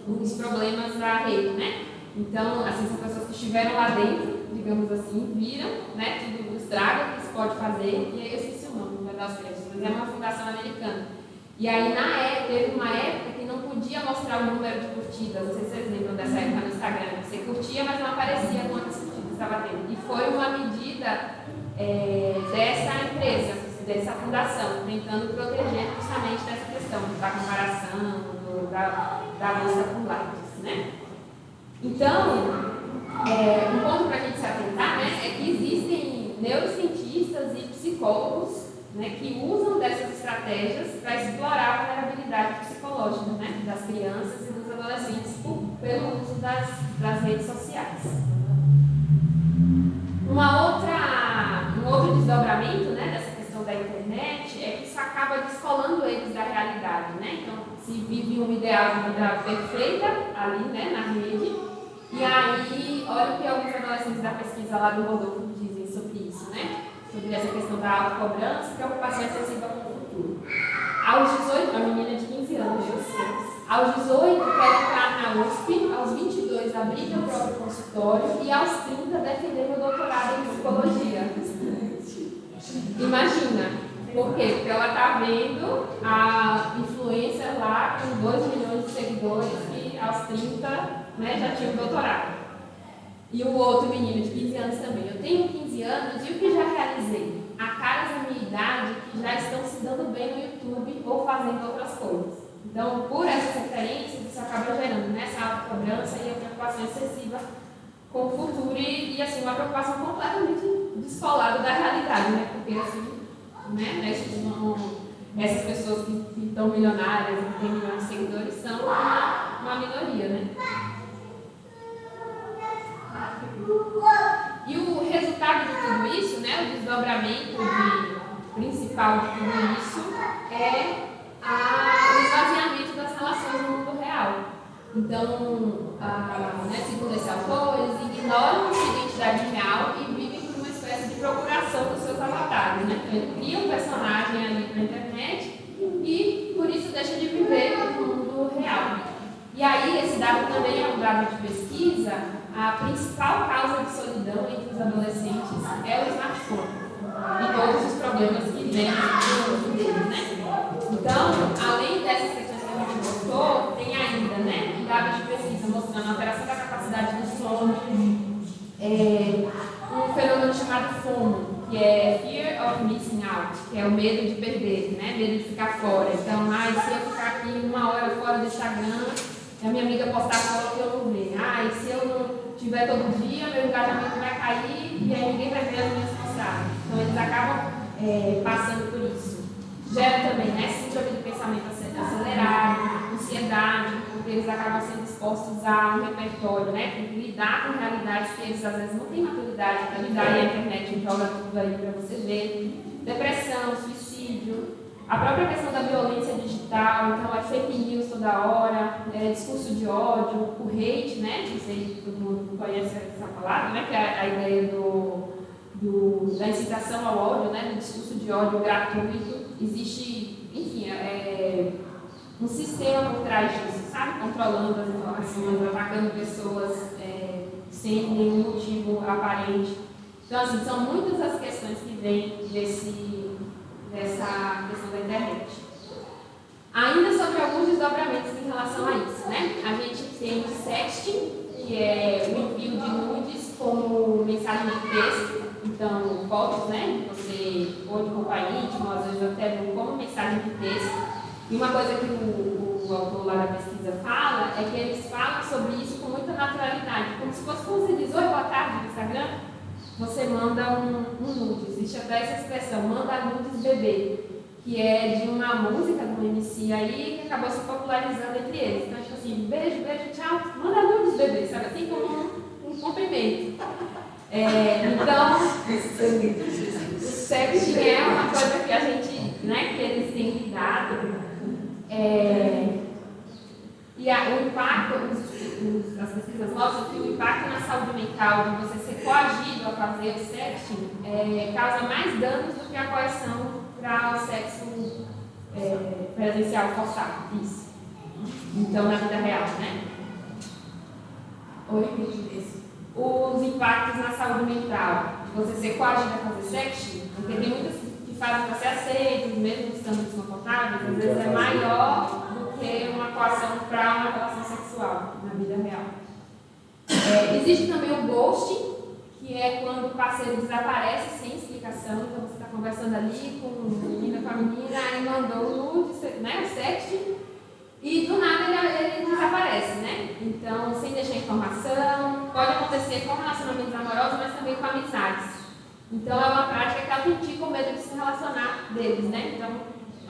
os problemas da rede, né? Então, assim, são pessoas que estiveram lá dentro, digamos assim, viram, né, tudo o estrago que isso pode fazer, e aí eu esqueci o nome, não vai dar os créditos, mas é uma fundação americana. E aí, teve uma época que não podia mostrar o número de curtidas, não sei se vocês lembram dessa época no Instagram, você curtia, mas não aparecia quantas curtidas estava tendo. E foi uma medida dessa empresa, dessa fundação, tentando proteger justamente dessa questão da comparação, da busca por likes, né? Então, um ponto para a gente se atentar, né, é que existem neurocientistas e psicólogos, né, que usam dessas estratégias para explorar a vulnerabilidade psicológica, né, das crianças e dos adolescentes pelo uso das redes sociais. Um outro desdobramento, né, dessa questão da internet é que isso acaba descolando eles da realidade, né? Então, se vive um ideal de vida perfeita ali, né, na rede, e aí, olha o que alguns adolescentes da pesquisa lá do Rodolfo dizem sobre isso, né? Sobre essa questão da autocobrança e preocupação excessiva com o futuro. Aos 18, uma menina de 15 anos, aos 18 quero entrar na USP, aos 22 abrir meu próprio consultório e aos 30 defender meu doutorado em psicologia. Imagina, por quê? Porque ela está vendo a influencer lá com 2 milhões de seguidores que aos 30, né, já tinha um doutorado. E o outro menino de 15 anos também. Eu tenho 15 anos e o que já realizei? Há caras da minha idade que já estão se dando bem no YouTube ou fazendo outras coisas. Então, por essas referências, isso acaba gerando, né, essa autocobrança e a preocupação excessiva com o futuro e assim, uma preocupação completamente descolada da realidade, né? Porque assim, né, essas pessoas que estão milionárias, que têm milhões de seguidores, são uma minoria, né? E o resultado de tudo isso, né, o desdobramento principal de tudo isso é o esvaziamento das relações no mundo real. Então, né, segundo esse autor, eles ignoram a identidade real e vivem por uma espécie de procuração dos seus avatares, né? Então, ele cria um personagem ali na internet e, por isso, deixa de viver no mundo real. E aí, esse dado também é um dado de pesquisa. A principal causa de solidão entre os adolescentes é o smartphone e todos os problemas que vêm dele, né? Então, além dessas questões que a gente mostrou, tem ainda, né, dados de pesquisa mostrando a alteração da capacidade do sono, um fenômeno chamado FOMO, que é Fear of Missing Out, que é o medo de perder, né, medo de ficar fora. Então, se eu ficar aqui 1 hora fora do Instagram, a minha amiga postar foto e eu não ver. Se eu não tiver todo dia, meu engajamento vai cair e aí ninguém vai ver as minhas postagens. Então, eles acabam passando por isso. Gera também, né, síndrome do pensamento acelerado, ansiedade, porque eles acabam sendo expostos a um repertório, né, tem que lidar com realidades que eles às vezes não têm maturidade para lidar e a internet joga tudo aí para você ver. Depressão, suicídio, a própria questão da violência digital, então é fake news toda hora, discurso de ódio, o hate, né, não sei se todo mundo conhece essa palavra, né, que é a ideia da incitação ao ódio, né, do discurso de ódio gratuito. Existe, enfim, um sistema por trás disso, sabe? Controlando as informações, atacando pessoas sem nenhum motivo aparente. Então, assim, são muitas as questões que vêm dessa questão da internet. Ainda sobre alguns desdobramentos em relação a isso, né? A gente tem o sexting, que é o envio de nudes como mensagem de texto. Então, fotos, né, você, ou de roupa íntima, às vezes até como mensagem de texto. E uma coisa que o autor lá da pesquisa fala é que eles falam sobre isso com muita naturalidade. Como se fosse quando você diz, oi, boa tarde no Instagram, você manda um nude. Existe até essa expressão, manda nudes bebê, que é de uma música de um MC aí que acabou se popularizando entre eles. Então, tipo assim, beijo, beijo, tchau, manda nudes bebê, sabe? Assim como um cumprimento. Então, sexting é uma coisa que a gente, né, que eles têm lidado. E o impacto, os pesquisas mostram que o impacto na saúde mental de você ser coagido a fazer o sexting causa mais danos do que a coerção para o sexo presencial forçado. Isso. Então, na vida real, né? Os impactos na saúde mental de você ser coagido a fazer sexting, porque tem muitas que fazem para ser aceitos, mesmo estando desconfortáveis, às vezes é maior do que uma coação para uma relação sexual na vida real. Existe também o ghosting, que é quando o parceiro desaparece sem explicação. Então você está conversando ali com a menina, aí mandou o nude, né, o sexting, e do nada ele desaparece, né? Então, sem deixar informação, pode acontecer com relacionamentos amorosos, mas também com amizades. Então, é uma prática que autentica o medo de se relacionar deles, né? Então,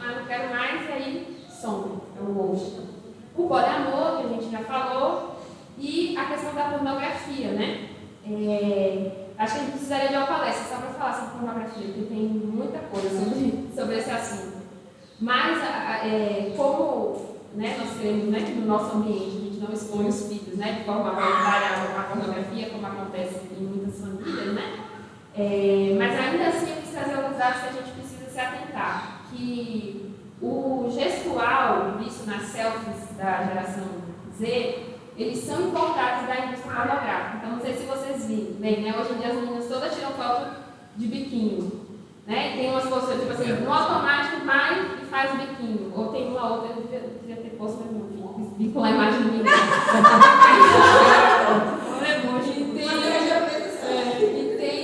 não quero mais, e aí some, é o ghosting. O poliamor, que a gente já falou, e a questão da pornografia, né? Acho que a gente precisaria de uma palestra só para falar sobre pornografia, porque tem muita coisa sobre esse assunto. Mas, como nós queremos, né, que no nosso ambiente a gente não expõe os filhos, né, de forma voluntária à pornografia, como acontece em muitas famílias, né? Mas ainda assim eu quis trazer alguns dados que a gente precisa se atentar, que o gestual visto nas selfies da geração Z, eles são importados da indústria pornográfica. Então, não sei se vocês veem, né? Hoje em dia as meninas todas tiram foto de biquíni, né? E tem umas posturas, tipo assim, no automático vai e faz o biquíni. Ou tem uma outra, eu devia ter posto pra mim, vincular a imagem de mim. E tem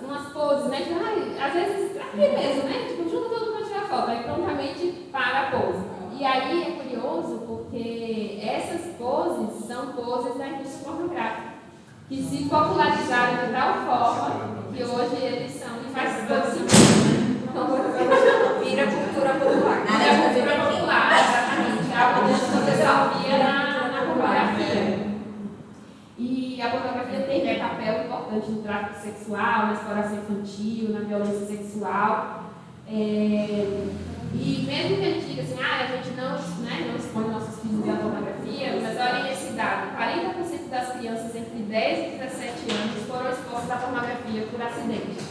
umas poses, né? Que às vezes, pra quê mesmo, né? Tipo, junta todo mundo pra tirar foto, aí prontamente para a pose. E aí é curioso porque essas poses são poses da indústria pornográfica, que se popularizaram de tal forma que hoje eles são, e faz todo sentido. Então, vira cultura popular. Vira cultura popular, exatamente. A pornografia na pornografia. E a pornografia tem papel importante no tráfico sexual, na exploração infantil, na violência sexual. E mesmo que a gente diga assim, a gente não expõe nossos filhos à pornografia, mas olhem esse dado, 40% das crianças entre 10 e 17 anos foram expostas à pornografia por acidente.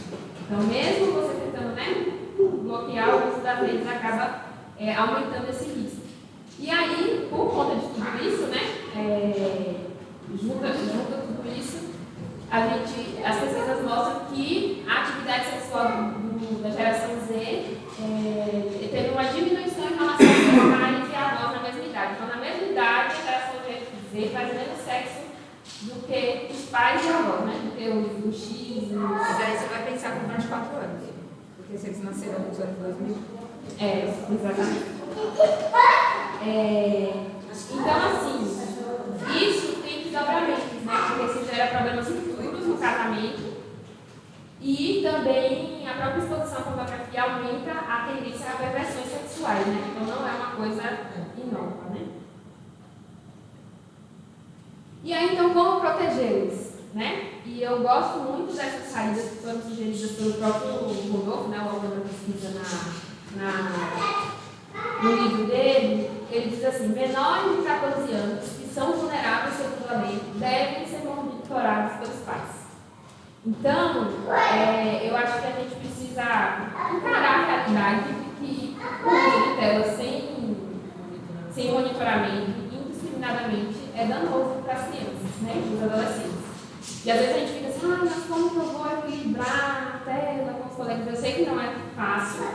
Então, mesmo você tentando bloquear o uso das redes, acaba aumentando esse risco. E aí, por conta de tudo isso, junto tudo isso, as pesquisas mostram que a atividade sexual da geração Z teve uma diminuição em relação aos pais e avós na mesma idade. Então, na mesma idade, a geração Z faz menos sexo do que os pais e avós, né? Do que o X. Mas aí você vai pensar com 24 anos. Porque se eles nasceram nos anos 2000. Exatamente. Então, assim, isso tem desdobramentos, né? Porque isso gera problemas futuros no casamento. E também a própria exposição à pornografia aumenta a tendência a perversões sexuais, né? Então não é uma coisa inócua, né? E aí, então, como protegê-los, né? E eu gosto muito dessas saídas que foram sugeridas pelo próprio Rodolfo, né? O autor da pesquisa no livro dele. Ele diz assim, menores de 14 anos que são vulneráveis sexualmente devem ser monitorados pelos pais. Então, eu acho que a gente precisa encarar a realidade de que o uso de telas sem monitoramento, indiscriminadamente, é danoso para as crianças, né, e os adolescentes. E às vezes a gente fica assim, mas como que eu vou equilibrar a tela com os colegas? Eu sei que não é fácil,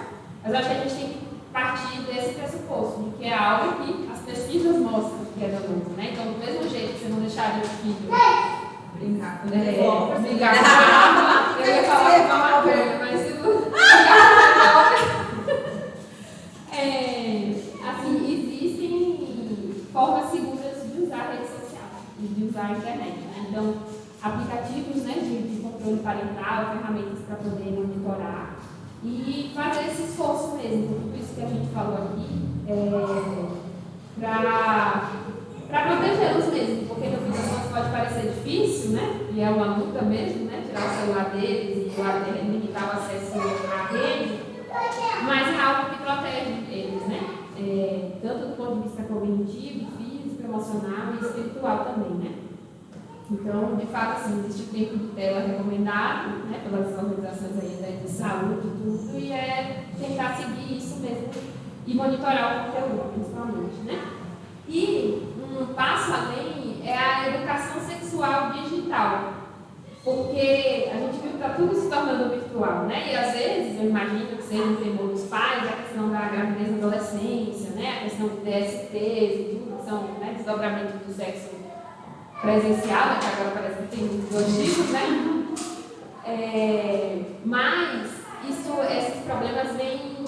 mas eu acho que a gente tem que partir desse pressuposto, de que é algo que as pesquisas mostram que é danoso, né? Então, do mesmo jeito que você não deixaria o filho brincar com arma, eu ia falar com uma perna, mas se não assim, existem formas seguras de usar a rede social e de usar a internet, né? Então, aplicativos, né, de controle parental, ferramentas para poder monitorar e fazer esse esforço mesmo, tudo isso que a gente falou aqui, para protegê-los mesmo, porque no fim das contas pode parecer difícil, né? E é uma luta mesmo, né? Tirar o celular deles e limitar o acesso à rede, mas é algo que protege eles, né? Tanto do ponto de vista cognitivo, físico, emocional e espiritual também, né? Então, de fato, assim, existe o tempo de tela recomendado, né, pelas organizações aí de saúde e tudo, e é tentar seguir isso mesmo e monitorar o conteúdo, principalmente, né? E um passo além é a educação sexual digital, porque a gente viu que está tudo se tornando virtual, né? E às vezes, eu imagino que seja um temor dos pais, a questão da gravidez na adolescência, né? A questão de DSTs e tudo, que são, né, desdobramentos do sexo presencial, né, que agora parece que tem dois tipos, né? Mas esses problemas têm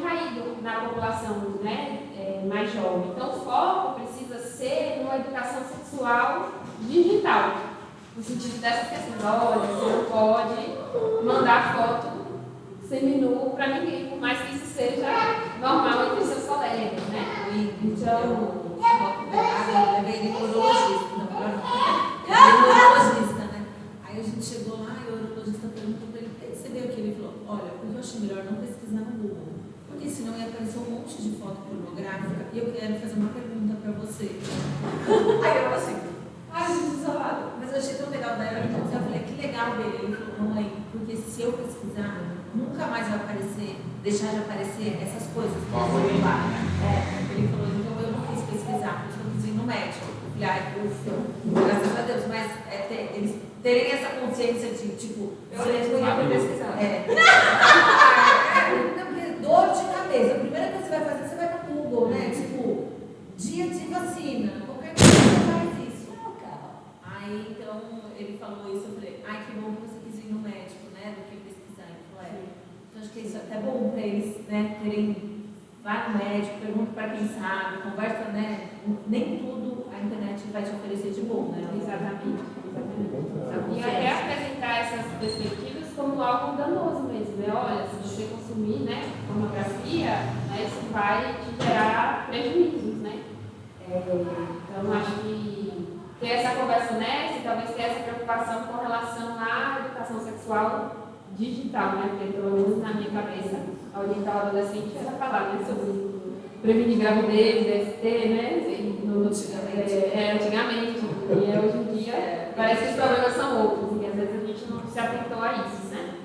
caído na população, né, mais jovem. Então, o foco precisa ser numa educação sexual digital, no sentido dessa questão, olha, você não pode mandar foto seminu para ninguém, por mais que isso seja normal entre seus colegas, né? Então, eu lembrei de urologista, urologista, né? Aí a gente chegou lá e o urologista perguntou para ele, por que você veio aqui? Ele falou, olha, porque eu achei melhor não pesquisar no Google, porque senão ia aparecer um monte de foto pornográfica e eu quero fazer uma pergunta para você. Aí eu assim, ai, Jesus amado, mas eu achei tão legal da ela, então eu falei, que legal dele. Ele falou, mãe, porque se eu pesquisar, nunca mais vai aparecer, deixar de aparecer essas coisas. Ele falou, então eu não quis pesquisar, por isso eu quis ir no médico. Eu falei, ai, ufa, graças a Deus, mas eles terem essa consciência de, tipo, eu fui pesquisar. Dor de cabeça. A primeira coisa que você vai fazer, você vai no Google, né? Tipo, dia de vacina. Qualquer coisa você faz isso. Aí, então, ele falou isso, eu falei, ai, que bom que você quis ir no médico, né? Do que pesquisar. Ele falou, então acho que isso é até bom para eles, né? Vai no médico, pergunta para quem sabe, conversa, né? Nem tudo a internet vai te oferecer de bom, né? Exatamente. E até apresentar essas perspectivas como algo danoso mesmo, né? Olha, se você consumir, né, pornografia, né, isso vai te gerar prejuízos, né? Então, acho que ter essa conversa honesta e talvez ter essa preocupação com relação à educação sexual digital, né? Porque pelo menos na minha cabeça, a orientar o adolescente era falar, né, sobre prevenir gravidez, DST, né? Antigamente. E hoje em dia parece que os problemas são outros, e às vezes a gente não se atentou a isso, né?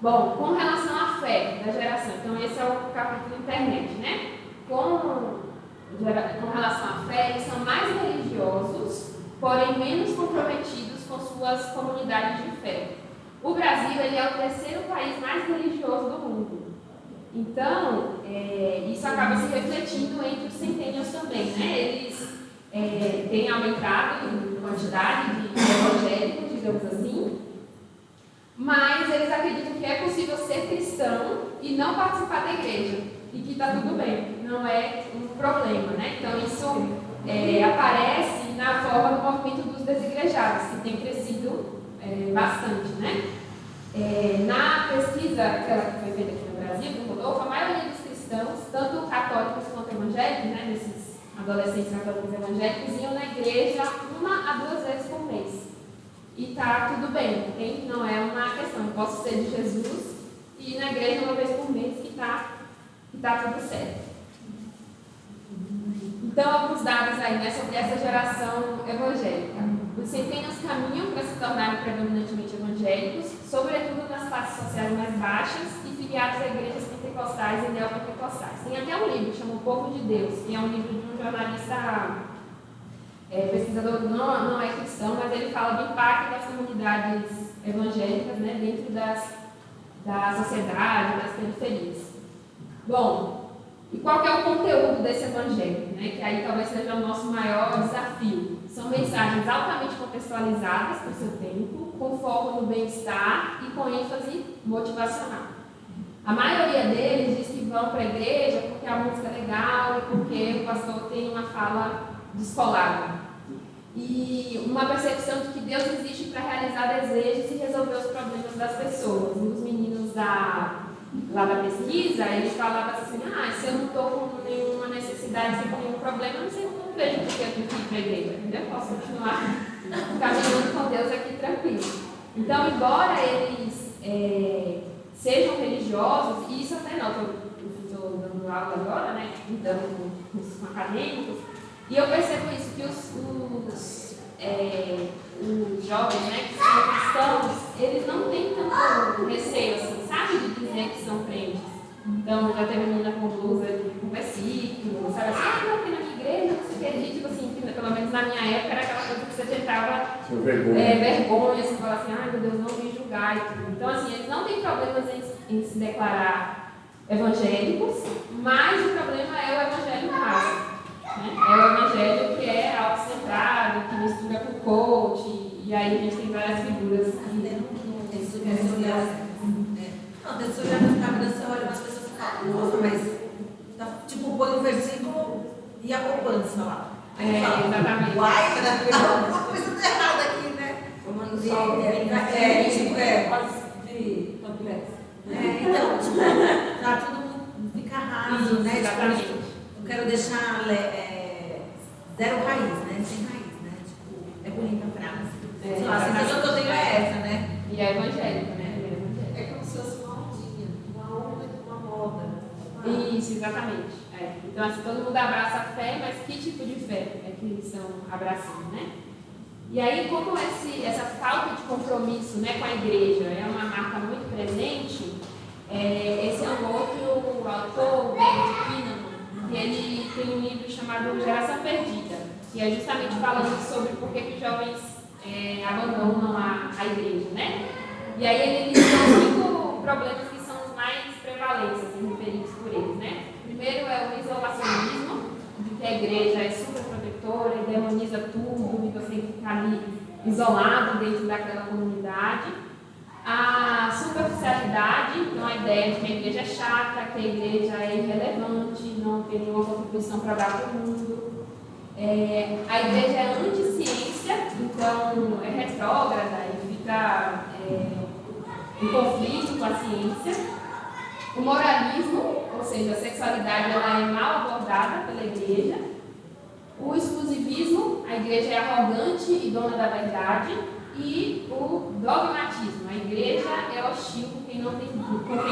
Bom, com relação à fé da geração, então esse é o capítulo internet, né? Com relação à fé, eles são mais religiosos, porém menos comprometidos com suas comunidades de fé. O Brasil, ele é o terceiro país mais religioso do mundo. Então, isso acaba se refletindo entre os centennials também, né? Eles têm aumentado em quantidade de evangélicos, digamos assim, mas eles acreditam que é possível ser cristão e não participar da igreja, e que está tudo bem, não é um problema, né? Então, isso aparece na forma do movimento dos desigrejados, que tem crescido bastante, né? Na pesquisa que foi feita aqui no Brasil, do Rodolfo, a maioria dos cristãos, tanto católicos quanto evangélicos, né, desses adolescentes católicos evangélicos, iam na igreja 1 a 2 vezes por mês. E está tudo bem, não é uma questão. Eu posso ser de Jesus e ir na igreja 1 vez por mês que está tudo certo. Então, alguns dados aí, né, sobre essa geração evangélica. Os centennials caminham para se tornarem predominantemente evangélicos, sobretudo nas classes sociais mais baixas e filiados a igrejas pentecostais e neopentecostais. Tem até um livro que chama O Povo de Deus, que é um livro de um jornalista pesquisador, não é cristão, mas ele fala do impacto das comunidades evangélicas, né, dentro da sociedade, das periferias. Bom, e qual que é o conteúdo desse evangelho, né, que aí talvez seja o nosso maior desafio? São mensagens altamente contextualizadas para o seu tempo, com foco no bem-estar e com ênfase motivacional. A maioria deles diz que vão para a igreja porque a música é legal e porque o pastor tem uma fala descolada. E uma percepção de que Deus existe para realizar desejos e resolver os problemas das pessoas. Um dos meninos lá da pesquisa, ele falava assim, se eu não estou com nenhuma necessidade, com nenhum problema, eu não vejo porque eu tenho que ir para a igreja, entendeu? Posso continuar caminhando com Deus aqui tranquilo. Então, embora eles sejam religiosos, e isso até não, eu estou dando aula agora, né, lidando com acadêmicos, e eu percebo isso, que os jovens, né, que são cristãos, eles não têm tanto receio, assim, sabe, de dizer que são crentes. Então, já teve menina com blusa com versículo, sabe assim, não, porque na minha igreja, não sei o que, tipo assim, que, pelo menos na minha época, era aquela coisa que você tentava vergonha, assim, falar assim, ai meu Deus, não me julgar e tudo. Então, assim, eles não têm problemas em se declarar evangélicos, mas o problema é o evangelho raso, né? É o evangelho que é autocentrado, que mistura com coach, e aí a gente tem várias figuras que Não, tem que olhar no Instagram, você olha umas pessoas que falam, nossa, mas tá, tipo, põe um versículo e a poupança lá. Aí fala, exatamente. uai, alguma coisa tá errada aqui, né? Tomando E- sol, quase de complexo. Então, tipo, pra todo mundo ficar raso, né? Exatamente. Tipo, eu quero deixar zero raiz, né? Sem raiz, né? Tipo, é bonita a frase. Sei lá, a sensação que eu tenho é essa, né? E é evangélico, né? É como se fosse uma ondinha, uma onda de uma moda. Isso, exatamente. É. Então, assim, todo mundo abraça a fé, mas que tipo de fé é que eles estão abraçando, né? E aí, como essa falta de compromisso, né, com a igreja é uma marca muito presente, esse é um outro autor, David Kinnaman, que ele tem um livro chamado Geração Perdida, que é justamente falando sobre por que os jovens abandonam a igreja, né? E aí ele listou 5 problemas que são os mais prevalentes, assim, referidos por eles, né? Primeiro é o isolacionismo, de que a igreja é super protetora e demoniza tudo, e você tem que ficar ali isolado dentro daquela comunidade. A superficialidade, então a ideia de que a igreja é chata, que a igreja é irrelevante, não tem nenhuma contribuição para dar para o mundo. A igreja é anti-ciência, então é retrógrada e fica em conflito com a ciência. O moralismo, ou seja, a sexualidade ela é mal abordada pela igreja. O exclusivismo, a igreja é arrogante e dona da verdade. E o dogmatismo, a igreja é hostil com quem tem dúvidas,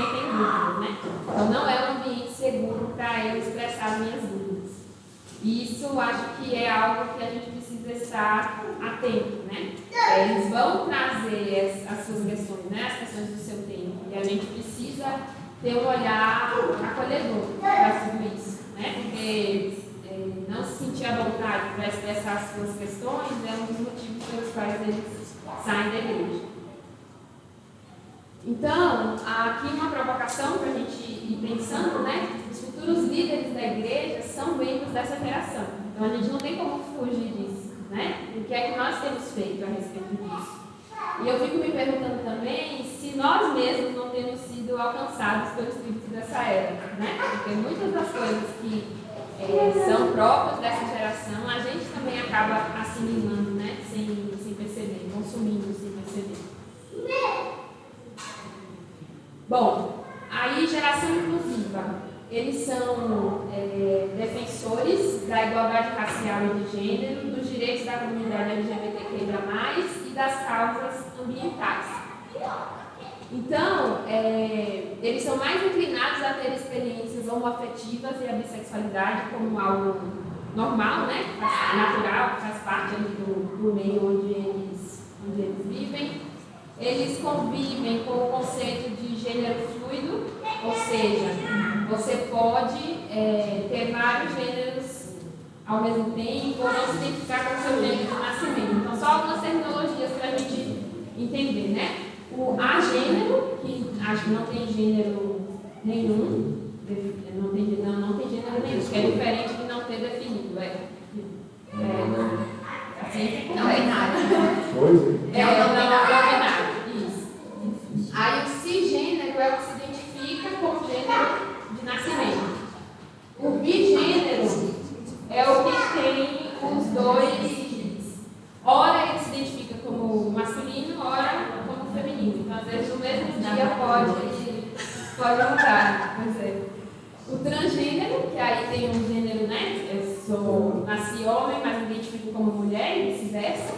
né? Então não é um ambiente seguro para eu expressar as minhas dúvidas. E isso eu acho que é algo que a gente precisa estar atento, né? Eles vão trazer as suas questões, né? As questões do seu tempo. E a gente precisa ter um olhar acolhedor para tudo isso, né? Porque não se sentir à vontade para expressar as suas questões é um dos motivos pelos quais eles saem da igreja. Então, aqui uma provocação para a gente ir pensando, né? Os futuros líderes da igreja são membros dessa geração. Então, a gente não tem como fugir disso, né? O que é que nós temos feito a respeito disso? E eu fico me perguntando também se nós mesmos não temos sido alcançados pelo espírito dessa era, né? Porque muitas das coisas que são próprias dessa geração, a gente também acaba assimilando, né? Sem perceber, consumindo sem perceber. Bom, aí geração inclusiva. Eles são defensores da igualdade racial e de gênero, dos direitos da comunidade LGBTQIA+, e das causas ambientais. Então, eles são mais inclinados a ter experiências homoafetivas e a bissexualidade como algo normal, né? Natural, que faz parte ali do meio onde eles vivem. Eles convivem com o conceito de gênero fluido, ou seja, você pode ter vários gêneros ao mesmo tempo ou não se identificar com o seu gênero de nascimento. Então, só algumas terminologias para a gente entender, né? O agênero, que acho que não tem gênero nenhum, não tem gênero nenhum, que é diferente de não ter definido. Assim, não é nada. Não binário. Isso. Aí o cisgênero é o que se identifica com o gênero de nascimento. O bigênero é o que tem os dois. Ora ele se identifica como masculino, ora como feminino. Então, às vezes, no mesmo dia pode mudar. Por exemplo. O transgênero, que aí tem um gênero, né? Eu nasci homem, mas me identifico como mulher e vice-versa.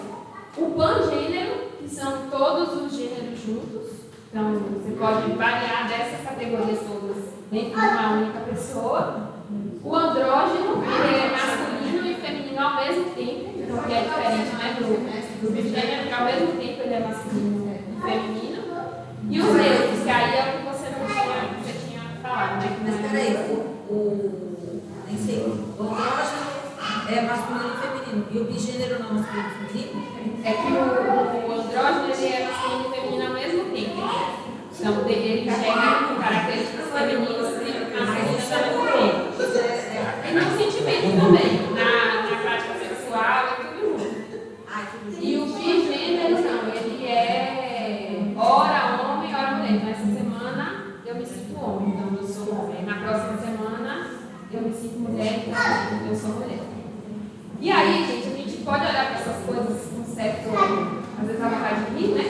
O pangênero, que são todos os gêneros juntos. Então, você pode variar dessas categorias todas dentro de uma única pessoa. O andrógeno, que é masculino e feminino ao mesmo tempo. o bigênero, que ao mesmo tempo ele é masculino e feminino, e os neutros, que aí é o que você tinha falado, né? Mas peraí, nem sei, o andrógeno é masculino e feminino, e o bigênero não é masculino e feminino? É que o andrógeno ele é masculino e feminino ao mesmo tempo. Então ele carrega características femininas e masculinas ao mesmo tempo. E no sentimento também, na prática sexual, é tudo junto. E o bigênero não, ele é ora homem, ora mulher. Então essa semana eu me sinto homem, então eu sou homem. Na próxima semana eu me sinto mulher, então eu sou mulher. E aí, gente, a gente pode olhar para essas coisas com certo, às vezes a vontade de rir, né?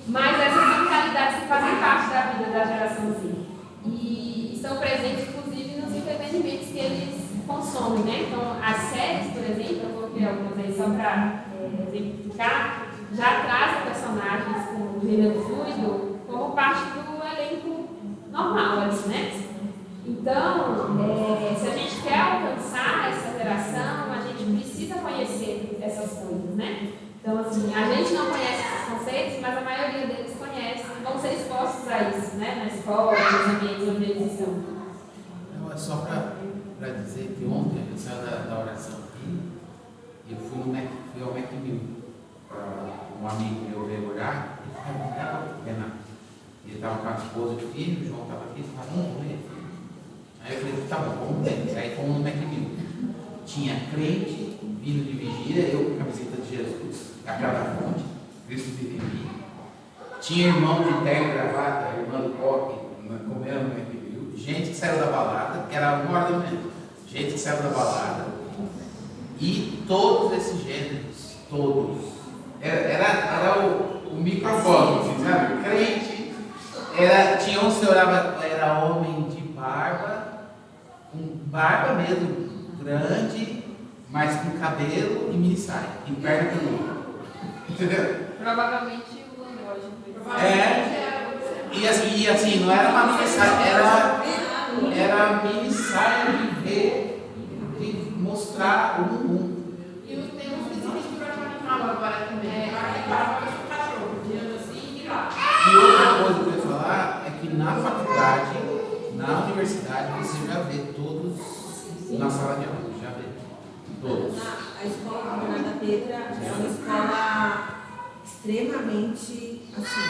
Mas essas são realidades que fazem parte da vida da geração Z. E estão presentes, inclusive, nos entretenimentos que eles consomem, né? Então, as séries, por exemplo, eu coloquei algumas aí só para exemplificar, já trazem personagens com gênero fluido como parte do elenco normal ali, né? Então, se a gente quer alcançar essa geração, a gente precisa conhecer essas coisas, né? Então, assim, a gente não conhece esses conceitos, mas a maioria deles conhece, vão ser expostos a isso, né? Na escola, nos ambientes onde eles estão. Não, é só para dizer que ontem eu saí da oração aqui e eu fui ao Macmillan. Um amigo meu veio orar e falou, Renato. Ele estava com a esposa e o filho, o João estava aqui, e falou, vamos ver. Aí eu falei, tá bom, vamos ver. Aí fomos no Macmillan. Tinha crente vindo de vigília, eu com a camiseta de Jesus, a cada fonte, Cristo vive em mim. Tinha irmão de terno e gravata, irmã do coque, comendo no Macmillan. Gente que saiu da balada, que era 1 hora da manhã. Gente que saiu da balada. E todos esses gêneros, todos. Era o microfone, assim, sabe? Crente. Tinha um que orava, era homem de barba, com barba mesmo, grande, mas com cabelo e mini saia, em perna peluda. Entendeu? Provavelmente o andrógeno. E assim, não era uma mini saia, era mini saia de mostrar o bumbum. E tem uns princípios que praticamente falam agora também. O cachorro, tirando assim e lá. E outra coisa que eu ia falar é que na faculdade, na universidade, você já vê todos na sala de aula, já vê. Todos. A escola da Bernarda Pedra é uma escola extremamente, assim,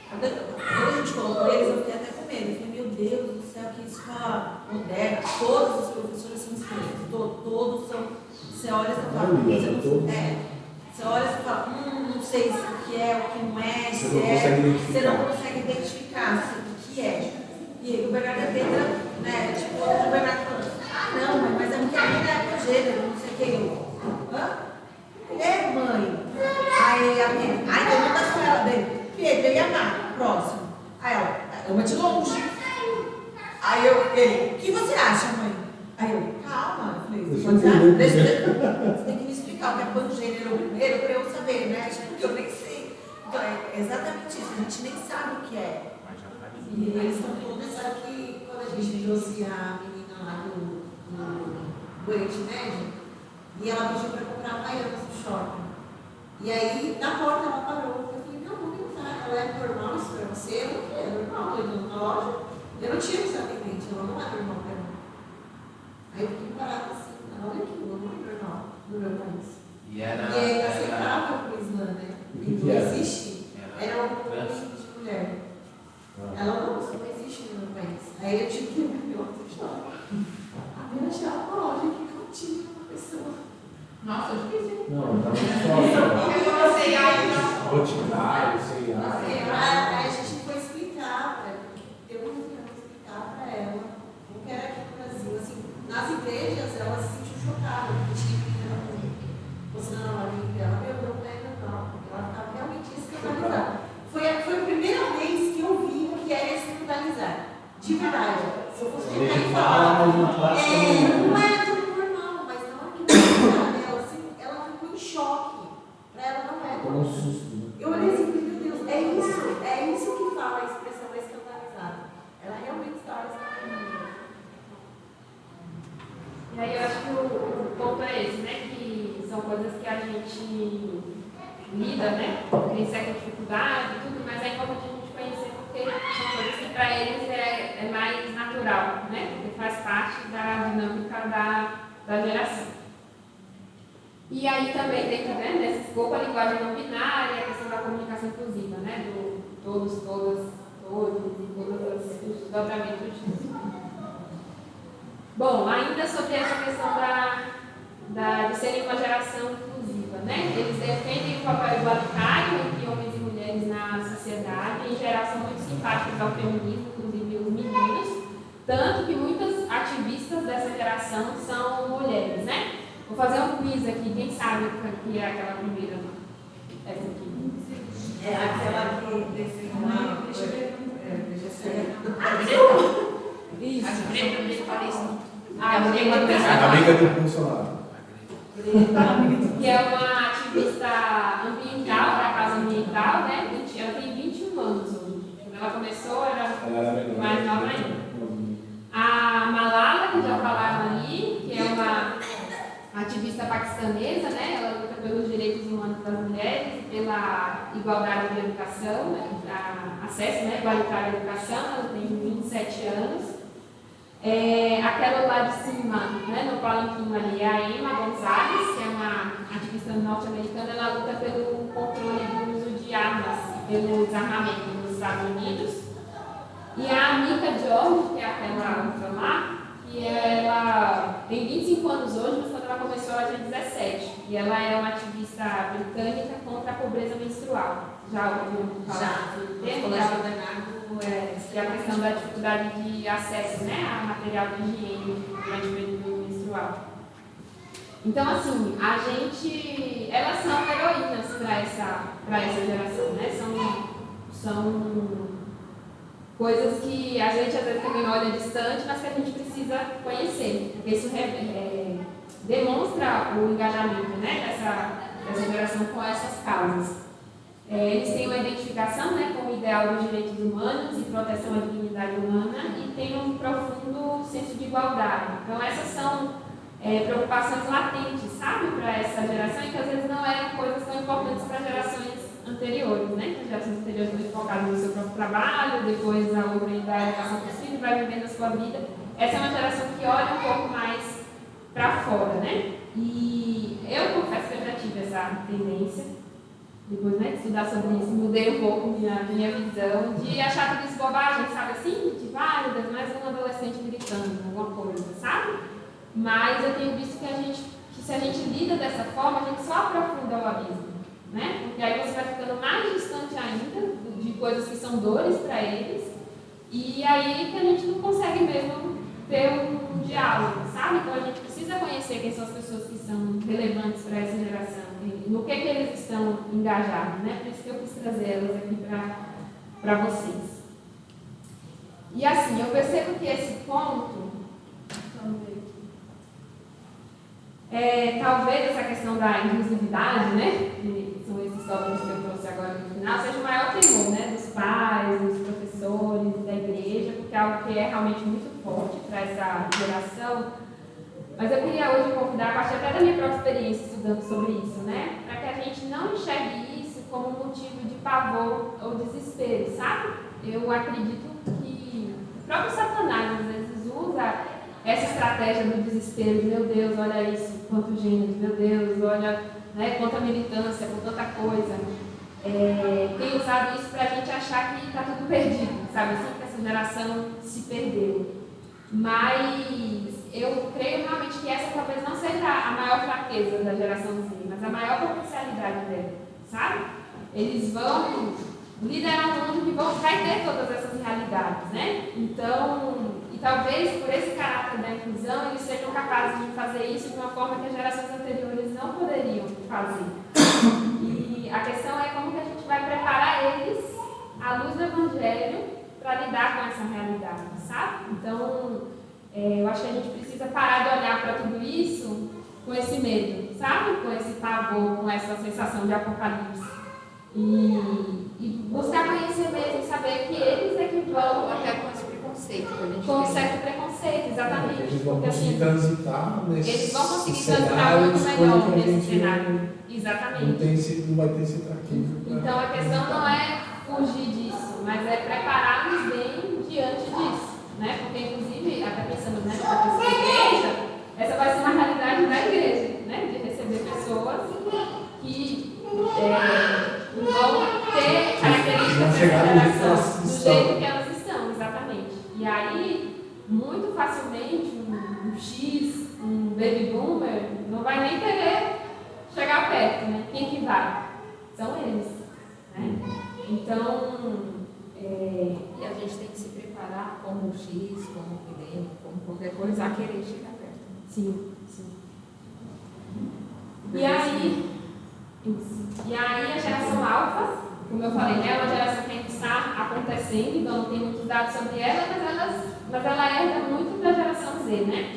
quando a gente colocou eles, eu fiquei até com medo. Eu falei, meu Deus do céu, que escola moderna. Todos os professores são estranhos. Todos são. Você olha e você fala, você olha e você fala, não sei se o que é, o que não é, se você não consegue identificar o que é. E o Bernardo Pedra, né, tipo, o Bernardo falando, não, mas é porque a minha é gênero, não sei o que. Mãe. Aí a minha, então não tá com ela dele. Pedro, e a Mar, próximo. Aí ela, ama de longe. Aí ele, o que você acha, mãe? Aí eu, calma, eu falei, você tem que me explicar o que é pangênero primeiro para eu saber, né? Porque eu nem sei. Então é exatamente isso, a gente nem sabe o que é. E eles estão todos aqui, quando a gente trouxe a menina lá do Oriente Médio, e ela pediu para comprar Havaianas no shopping. E aí, na porta, ela parou. Eu falei, não, vou tentar. Ela é normal isso para você? Eu falei, normal, estou indo na loja. Eu não tinha esse atendente, ela não é normal para mim. Aí eu fiquei parada assim, olha aquilo, não é normal no meu país. E era. E aí, aceitável para o Islã, né? E não existe. Era um convite de mulher. Ela não existe no meu país. Aí eu tive que ir para outro shopping. Aí eu achei uma loja que continha uma pessoa. Nossa, eu esqueci. Não, tá muito forte. Eu sei aí, Rotinário, sei lá. Aí a gente foi explicar para ela, deu uma reunião explicar para ela o que era aqui no Brasil. Assim, nas igrejas, ela se sentiu chocada, porque tinha que ir mostrando a linha dela, meu, não pega não. Ela ficava realmente escandalizada. Foi a primeira vez que eu vi o que era escandalizar. De verdade. Se eu fosse Ele tentar fala, mas não falar, passa não é tudo normal, mas na hora que ela ficou em choque. Para ela não é Toma um normal. susto, né? Eu olhei assim, meu Deus, é isso que fala a expressão escandalizada. Ela realmente estava escandalizada. E aí eu acho que o ponto é esse, né? Que são coisas que a gente lida, né? Tem certa dificuldade e tudo, mas é importante a gente conhecer porque são coisas que para eles é mais natural, né? Porque faz parte da dinâmica da geração. E aí também dentro desse escopo a linguagem não binária, a questão da comunicação inclusiva, né? Do todos, todas, todos e todos os desdobramentos disso. Bom, ainda sobre essa questão de serem uma geração inclusiva, né? Eles defendem o papel igualitário entre homens e mulheres na sociedade, em geral são muito simpáticos ao feminismo, inclusive os meninos, tanto que muitas ativistas dessa geração são mulheres, né? Vou fazer um quiz aqui, quem sabe o que é aquela primeira? Essa aqui. É aquela que deixa eu ver. Isso. A Amiga do Bolsonaro. que é uma ativista ambiental, da causa ambiental, né? Ela tem 21 anos hoje. Quando ela começou, era mais nova ainda. A Malala, que já falaram ali, que é uma ativista paquistanesa, né? Ela luta pelos direitos humanos das mulheres, pela igualdade de educação, né? Acesso, né? Igualitário à educação. Ela tem 27 anos. Aquela lá de cima, né, no palanquinho ali, é a Emma Gonzalez, que é uma ativista norte-americana. Ela luta pelo controle do uso de armas, pelo desarmamento nos Estados Unidos. E a Mika George, que é aquela outra lá, que ela tem 25 anos hoje, mas quando ela começou ela tinha 17. E ela é uma ativista britânica contra a pobreza menstrual. Já ouviu falar desse termo? Que é a questão da dificuldade de acesso, né, a material de higiene durante o período menstrual. Então, assim, elas são heroínas para essa geração, né? São coisas que a gente às vezes também olha distante, mas que a gente precisa conhecer, porque isso demonstra o engajamento, né, dessa geração com essas causas. Eles têm uma identificação, né, com o ideal dos direitos humanos e proteção à dignidade humana e têm um profundo senso de igualdade. Então, essas são preocupações latentes, sabe, para essa geração e que às vezes não eram coisas tão importantes para gerações anteriores, né? As gerações anteriores muito focadas no seu próprio trabalho, depois a outra da educação dos filhos, vai vivendo a sua vida. Essa é uma geração que olha um pouco mais para fora, né? E eu confesso que eu já tive essa tendência. Depois, né, de estudar sobre isso, mudei um pouco minha visão de achar tudo isso bobagem, sabe assim? Tipo, meu Deus, mais um adolescente gritando, alguma coisa, sabe? Mas eu tenho visto que se a gente lida dessa forma, a gente só aprofunda o abismo, né? Porque aí você vai ficando mais distante ainda de coisas que são dores para eles, e aí que a gente não consegue mesmo ter um diálogo, sabe? Então a gente precisa conhecer quem são as pessoas que são relevantes para essa geração, no que eles estão engajados, né? Por isso que eu quis trazer elas aqui para vocês. E assim, eu percebo que esse ponto, talvez essa questão da inclusividade, né? Que são esses tópicos que eu trouxe agora no final, seja o maior temor, né? Dos pais, dos professores, da igreja, porque é algo que é realmente muito forte para essa geração. Mas eu queria hoje convidar, a partir até da minha própria experiência estudando sobre isso, né? Para que a gente não enxergue isso como motivo de pavor ou desespero, sabe? Eu acredito que o próprio Satanás às vezes usa essa estratégia do desespero, de meu Deus, olha isso, quanto gênero, meu Deus, olha, né, quanta militância, com tanta coisa. Tem usado isso para a gente achar que está tudo perdido, sabe? Assim que essa geração se perdeu. Mas eu creio realmente que essa talvez não seja a maior fraqueza da geração Z, mas a maior potencialidade dela, sabe? Eles vão liderar um mundo que vai ter todas essas realidades, né? Então, e talvez por esse caráter da inclusão, eles sejam capazes de fazer isso de uma forma que as gerações anteriores não poderiam fazer. E a questão é como que a gente vai preparar eles, à luz do Evangelho, para lidar com essa realidade, sabe? Então, eu acho que a gente precisa parar de olhar para tudo isso com esse medo, sabe? Com esse pavor, com essa sensação de apocalipse. E buscar conhecer mesmo, saber que eles é que vão... Até com esse preconceito que a gente Com tem. certo preconceito, exatamente. A eles vão Porque, conseguir assim, transitar nesse eles vão conseguir cenário, transitar muito coisa melhor que a nesse gente cenário. Exatamente. não vai ter esse traquejo. Então a questão não é fugir disso, mas é preparar-nos bem diante disso, né? Porque inclusive, até pensando nessa questão da igreja, essa vai ser uma realidade da igreja, né? De receber pessoas que vão ter características dessa geração do jeito que elas estão, exatamente. E aí, muito facilmente, um X, um baby boomer, não vai nem querer chegar perto, né? Quem que vai? São eles, né? Então, E a gente tem que se preparar como X, como milênio, como qualquer coisa, a querer chegar perto. sim, sim. E aí, a geração alfa, como eu falei, é uma geração que ainda está acontecendo, então não tem muitos dados sobre ela, mas ela herda muito da geração Z, né?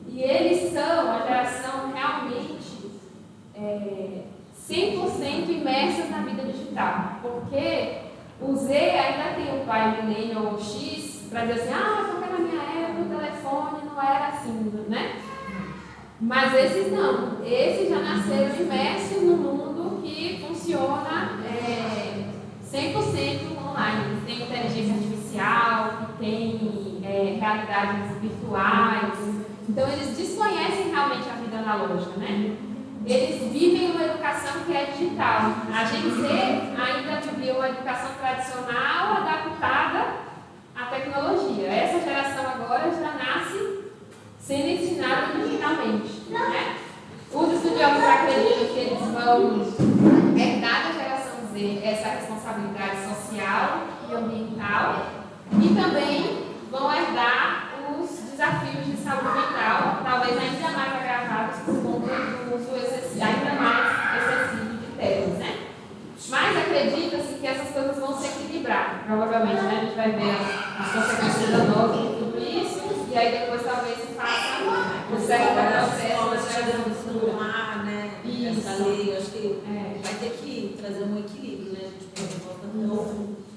E eles são a geração realmente 100% imersas na vida digital, porque o Z ainda tem o pai millennial ou X para dizer assim, porque na minha época o telefone não era assim, né? Mas esses não, esses já nasceram imersos no mundo que funciona 100% online, que tem inteligência artificial, que tem realidades virtuais, então eles desconhecem realmente a vida analógica, né? Eles vivem uma educação que é digital. A Gen Z ainda vivia uma educação tradicional adaptada à tecnologia. Essa geração agora já nasce sendo ensinada digitalmente, né? Os estudiosos acreditam que eles vão herdar da geração Z essa responsabilidade social e ambiental e também vão herdar os desafios de saúde mental, talvez ainda mais agravados por conta do uso ainda mais excessivo de telas, né? Mas acredita-se que essas coisas vão se equilibrar, provavelmente, né? A gente vai ver as consequências da nova de tudo isso, e aí depois talvez se faça o certo processo da geração lá, né? Essa lei, eu acho que vai ter que trazer um equilíbrio, né?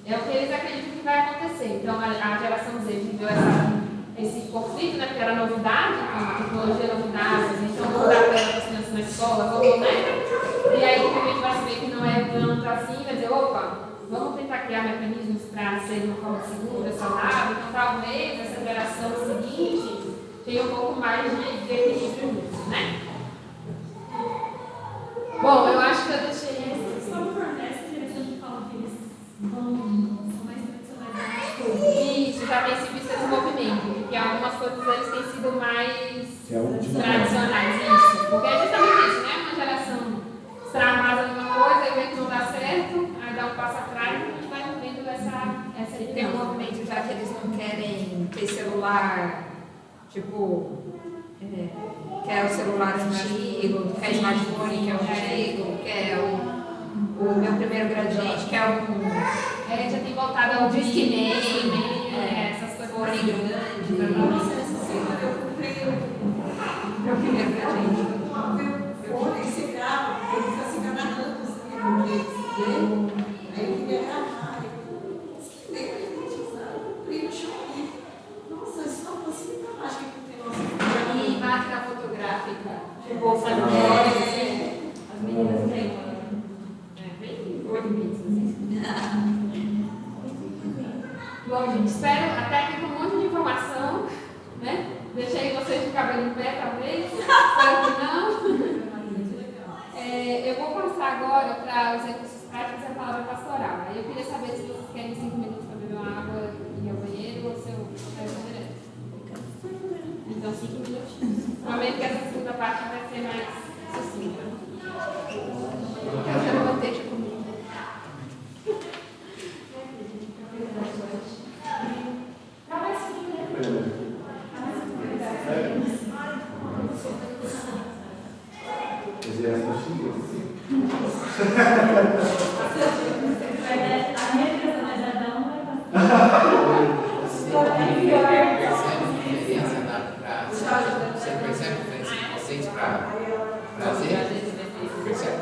É o que eles acreditam que vai acontecer. Então a geração Z viveu esse conflito, né? Porque era novidade, a tecnologia é novidade, então vamos dar para as crianças na escola, vamos, né? E aí de repente vai saber que não é tanto assim, vai dizer, opa, vamos tentar criar mecanismos para ser de uma forma segura, saudável, então talvez essa geração seguinte tenha um pouco mais de equilíbrio nisso, né? Bom, eu acho que eu deixei isso. Só por nessa direção que fala que eles são mais tradicionais. Isso, já tem se visto esse movimento, porque algumas coisas eles têm sido mais tradicionais, isso. Porque é justamente isso, né? Uma geração extravasa numa coisa, aí vê que não dá certo, aí dá um passo atrás e a gente vai vendo essa Tem um movimento já que eles não querem ter celular, tipo, quer o celular antigo, quer smartphone que é o antigo, quer o meu primeiro gradiente, quer já tem voltado ao Discman, essas coisas fone assim. grande. Nossa, essa semana eu comprei Meu primeiro gradiente. esse grava, porque ele fica se enganando, assim, aí eu queria gravar, nossa, isso não facilita mais que eu tenho. E máquina fotográfica, tipo, Bolsa de assim. as meninas têm bem 8 bits, assim. Bom, gente, espero até aqui com um monte de informação, né? Deixei vocês de cabelo em pé, talvez. Espero que não. Eu vou passar agora para os recursos práticos e a palavra pastoral. Aí eu queria saber se vocês querem 5 minutos para beber uma água e ir ao banheiro ou se eu quero direto. Então, 5 minutinhos. Prometo que essa segunda parte vai ser mais sucinta. Eu quero bandeja comigo. Você percebe a diferença de vocês para prazer? Percebe?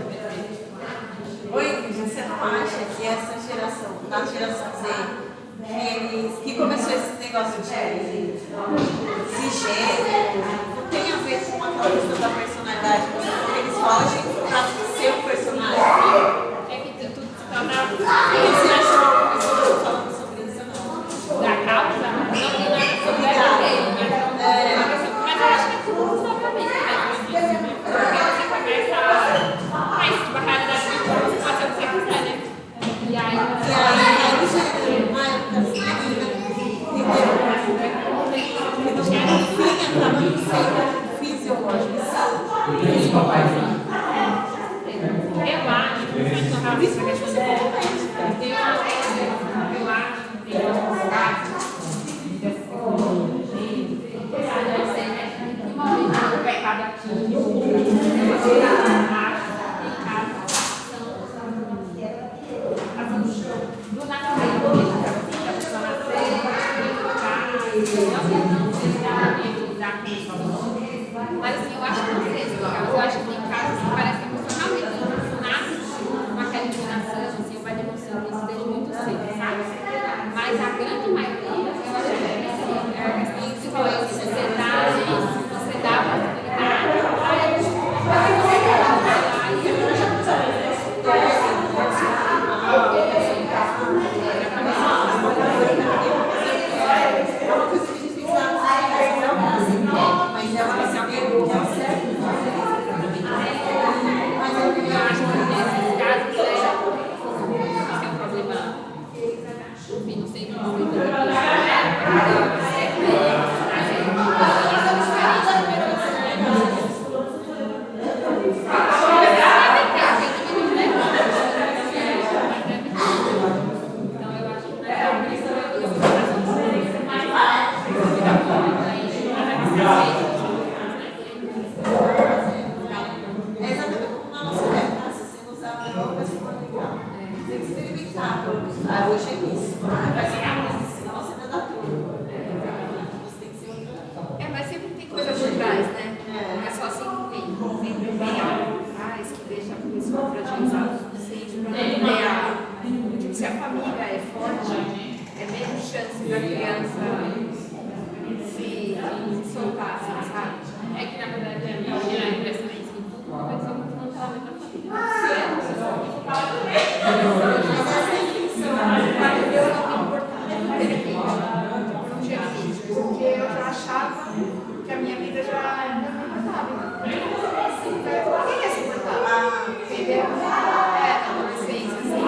Oi, Cris, você não acha que essa geração, da geração Z, que começou esse negócio de gênero, fisiológico. Os papais lá. Eu acho que tem uma coisa, eu acho que tem mas assim, eu acho que não sei, eu acho que tem casos que parecem emocionalmente, nasce com aquela inclinação, assim, vai demonstrando isso desde muito cedo, sabe? Mas a grande maioria, eu acho que é a questão de sociedade, você dá mas sempre tem coisa por trás, né? Não é só assim, sempre tem algo por trás que deixa a pessoa fragilizada o suficiente para não ter se a família é forte, é menos chance da criança se soltar, assim, sabe? É que na verdade a minha impressão é isso, que tudo começou com um tratamento da família. Porque eu já achava que a minha vida já era confortável. Por que é suportável? Entendeu? Na adolescência, assim, eu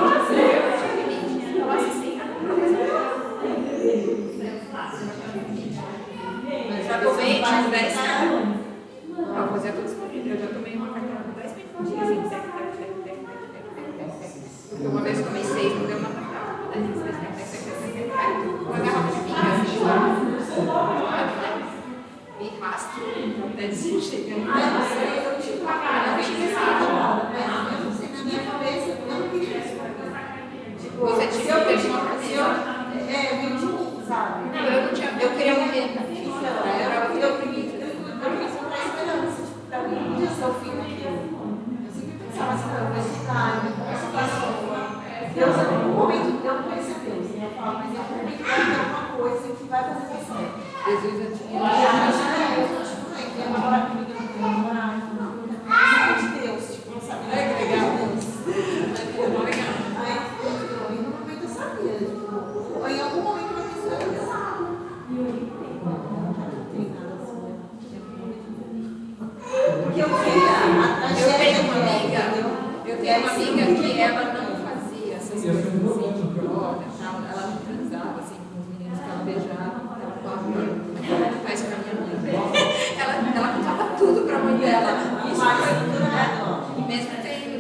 tinha limite. Eu falasse assim, já tomei mais 10 cartões. Não, mas eu tô disponível. Eu já tomei uma cartão com 10 minutinhos, assim, porque uma vez tomei 6, não deu uma cartão. Uma garrafa de vinho, assim, e rastro, até desistir. Eu não tive pagar, eu tive esse na minha cabeça, eu não queria isso. Tipo, Você se tinha eu que ter veio uma de mim, sabe? Não, eu não tinha, eu queria morrer. Eu queria encontrar esperança. Pra mim, podia ser o fim daquilo. Eu sempre pensava assim, eu vou estudar, eu vou estudar pessoa. Deus, em algum momento, eu não conheço Deus, né? Eu falo, mas em algum momento vai ter alguma coisa que vai fazer dar certo. Jesus já tinha. Eu namorar comigo, eu não namorar. Não de Deus, tipo, não sabia. É legal. Deus. Legal. Aí, em um momento eu sabia, tipo, ou em algum momento eu fiz isso. Porque eu queria a tragédia. Eu tenho uma amiga que ela não fazia essas coisas assim, de droga, ela não transava assim com os meninos que ela beijava, ela falava, faz pra minha mãe. Ela contava tudo pra mãe dela. E mesmo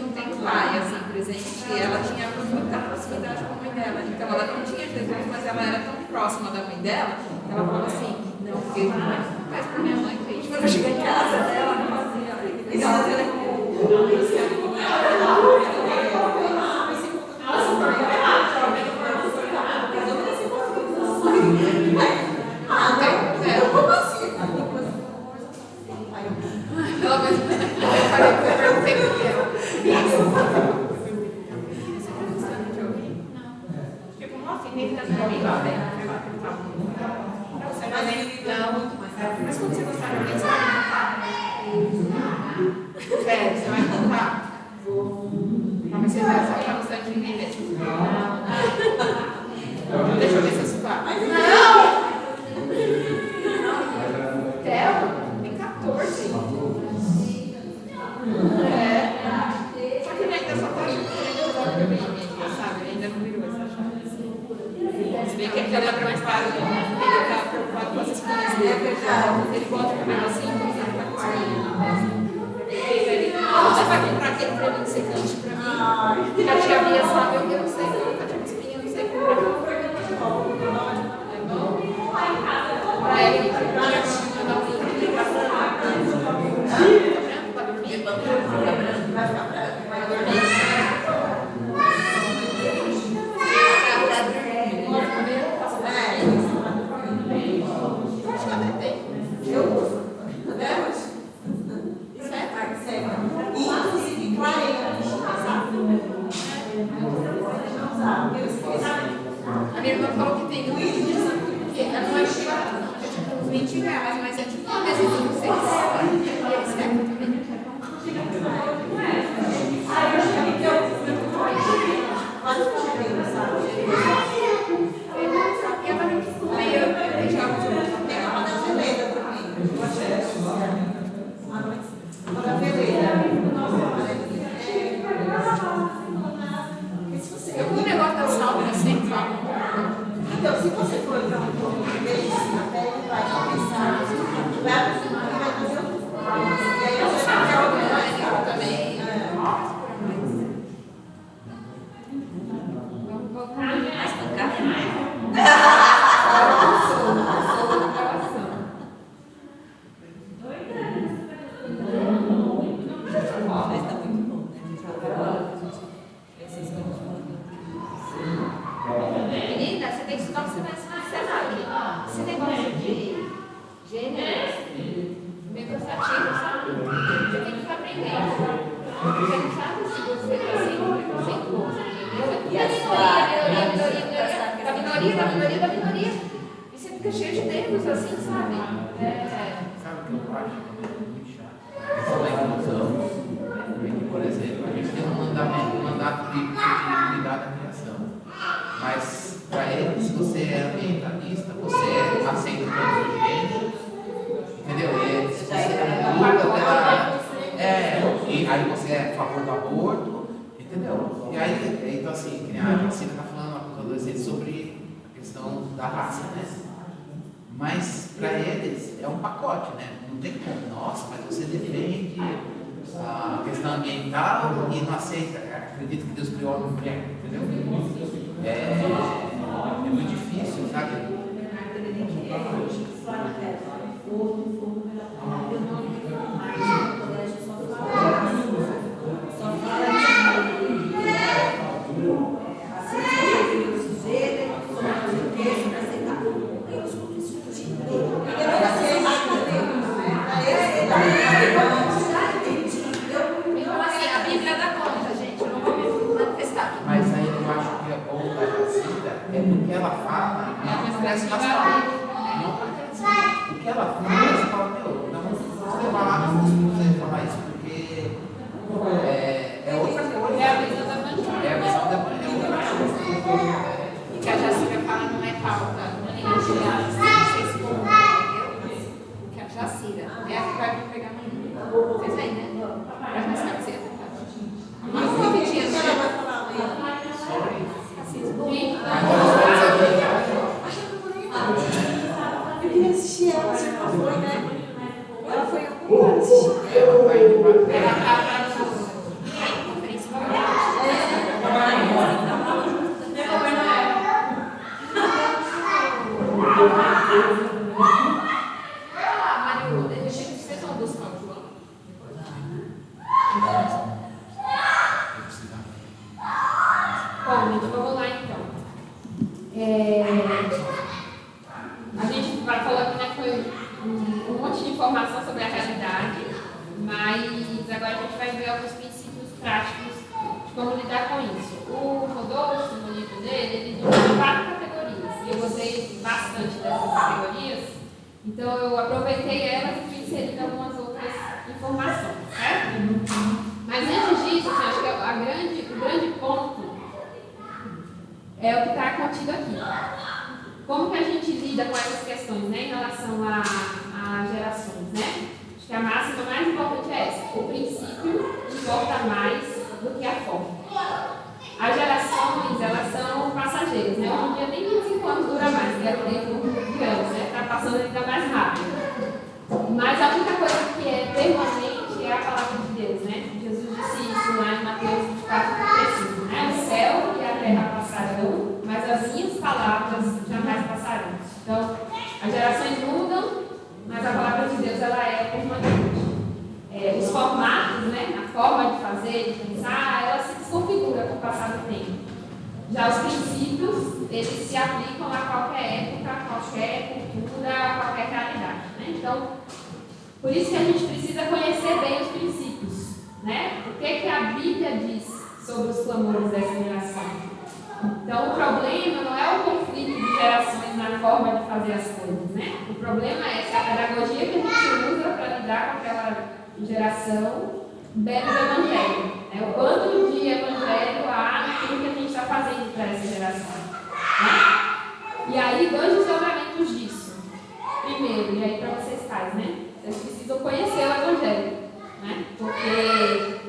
não tendo pai assim presente, ela tinha muita proximidade com a mãe dela. Então ela não tinha Jesus, mas ela era tão próxima da mãe dela, ela falava assim, não, porque faz pra minha mãe, gente. Quando eu cheguei em casa dela, não fazia. Então ela dizia, Como assim? ela vai perguntei por quê. Tipo, uma alfineta na minha mas quando você gostar de alguém, você vai contar. Sério, você vai contar? Vou. Não, mas você vai só gostar de ninguém mesmo. Deixa eu ver se eu subar. Não! Theo, tem 14. É. Só que ele ainda só tá achando que ele é melhor que eu, sabe? Ele ainda não virou essa chave. Se bem que ele tá mais tarde, ele tá preocupado com essas massinhas, né? Ele bota o cabelo assim, por exemplo, pra cozinhar. Você vai comprar aquele creme secante pra mim? Que a tia Bia sabe, eu não sei, a tia Bispinha, eu não sei como é bom. É bom? Pra ele, pra mandar um link pra cá. Branco pra dormir? Vai ficar branco, vai dormir. Eu uso. Até hoje. Isso é parte seca. Inclusive, clareia. A minha irmã falou que tem um que ela não achou uns 20 reais, mas é tipo um resíduo que você recebe. E eles pegam também. O negócio da sauna sempre fala. Então, se você for para um pouco de medicina, a pele vai começar, vai acostumar e vai fazer outros problemas. E aí você vai ter alguma também. Mas não cabe mais. Menina, você tem que estudar o que você vai ensinar aqui. Esse negócio de gênero, negociativo, sabe? Você tem que estar aprendendo. Você não sabe se você está sendo preconceituoso, entendeu? E a minoria. E você fica cheio de termos assim, sabe? Sabe o que eu acho muito chato? Essa da inclusão. Por exemplo, a gente tem um mandato de unidade da criação. Mas, para ele, se você é ambientalista, você aceita todos os gêneros, entendeu? E se você e aí você é a favor do aborto, entendeu? E aí, então assim, que nem a Jacina está falando com adolescentes sobre a questão da raça, né? Mas, para eles, é um pacote, né? Não tem como, nossa, mas você defende a questão ambiental e não aceita, acredita que Deus criou uma mulher, entendeu? É muito difícil, sabe? A Bíblia dá conta, gente. Eu não vou me manifestar aqui. Mas aí eu acho que é bom da Jacina é porque ela fala e ela expressa bastante. Não parece. O que ela fala, você fala, meu, não vou falar, não vou falar isso porque é outra coisa. É a visão da bandeira. É a visão da bandeira. E que a Jacira fala não é pauta. Vocês entendeu? Que a Jacira é a que vai pegar amanhã. Vocês aí, né? Para mais camiseta. Mas uma vidinha, né? Eu queria assistir ela, você não foi, né? Ela foi a Ela tá na conferência. Mario, deixa que vocês vão buscar o João. Bom, gente, vamos lá então. A gente falou aqui, né, foi um monte de informação sobre a realidade, mas agora a gente vai ver alguns princípios práticos de como lidar com isso. O Rodolfo, no livro dele, ele dividiu 4 categorias, e eu gostei bastante dessas categorias, então eu aproveitei elas e fui inserindo algumas outras informações, certo? Mas antes disso, assim, acho que o grande ponto é o que está contido aqui. Como que a gente lida com essas questões, né, em relação a gerações, né? Acho que a máxima mais importante é essa. O princípio importa mais do que a forma. As gerações, elas são passageiras, né? Hoje em dia nem 25 anos dura mais, que era o tempo de anos, né? Está passando ainda mais mais rápido. Mas a única coisa que é permanente é a palavra de Deus, né? Jesus disse isso lá em Mateus 24:35, né? O céu e a terra passarão, mas as minhas palavras jamais passarão. Então, as gerações mudam, mas a palavra de Deus ela é permanente. Os formatos, né? A forma de fazer, de pensar, ela se desconfigura com o passar do tempo. Já os princípios, eles se aplicam a qualquer época, a qualquer cultura, a qualquer realidade, né? Então, por isso que a gente precisa conhecer bem os princípios, né? O que a Bíblia diz sobre os clamores dessa geração. Então, o problema não é o conflito de gerações na forma de fazer as coisas, né? O problema é se a pedagogia que a gente usa para lidar com aquela geração bebe do evangelho, né? O quanto de evangelho há naquilo que a gente está fazendo para essa geração, né? E aí, dois desdobramentos disso. Primeiro, e aí para vocês pais, né? Vocês precisam conhecer o evangelho, né? Porque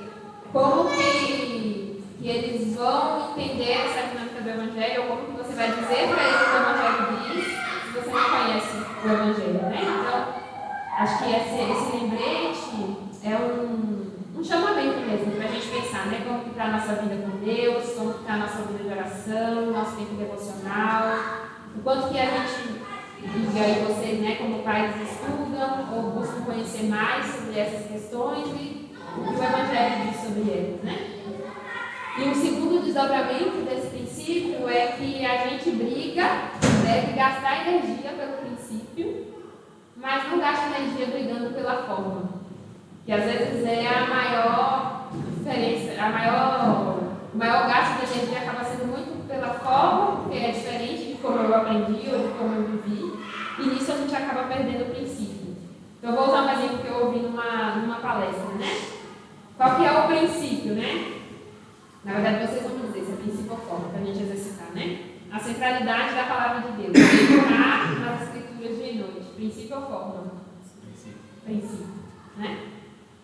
como que eles vão entender essa dinâmica do evangelho, ou como que você vai dizer para eles o que o evangelho diz, se você não conhece o evangelho, né? Então, acho que esse lembrete é um chamamento mesmo para a gente pensar, né? Como que está a nossa vida com Deus, como que está a nossa vida de oração, nosso tempo devocional, o quanto que a gente, e aí vocês, né, como pais, estudam ou buscam conhecer mais sobre essas questões e o que o Evangelho diz sobre elas, né? E o segundo desdobramento desse princípio é que a gente deve gastar energia pelo princípio, mas não gasta energia brigando pela forma. Que às vezes é a maior diferença, o maior gasto de energia acaba sendo muito pela forma, porque é diferente de como eu aprendi ou de como eu vivi, e nisso a gente acaba perdendo o princípio. Então, eu vou usar um exemplo que eu ouvi numa palestra, né? Qual que é o princípio, né? Na verdade, vocês vão me dizer se é princípio ou forma, para a gente exercitar, né? A centralidade da palavra de Deus. Orar nas escrituras dia e noite. Princípio ou forma? Princípio. Né?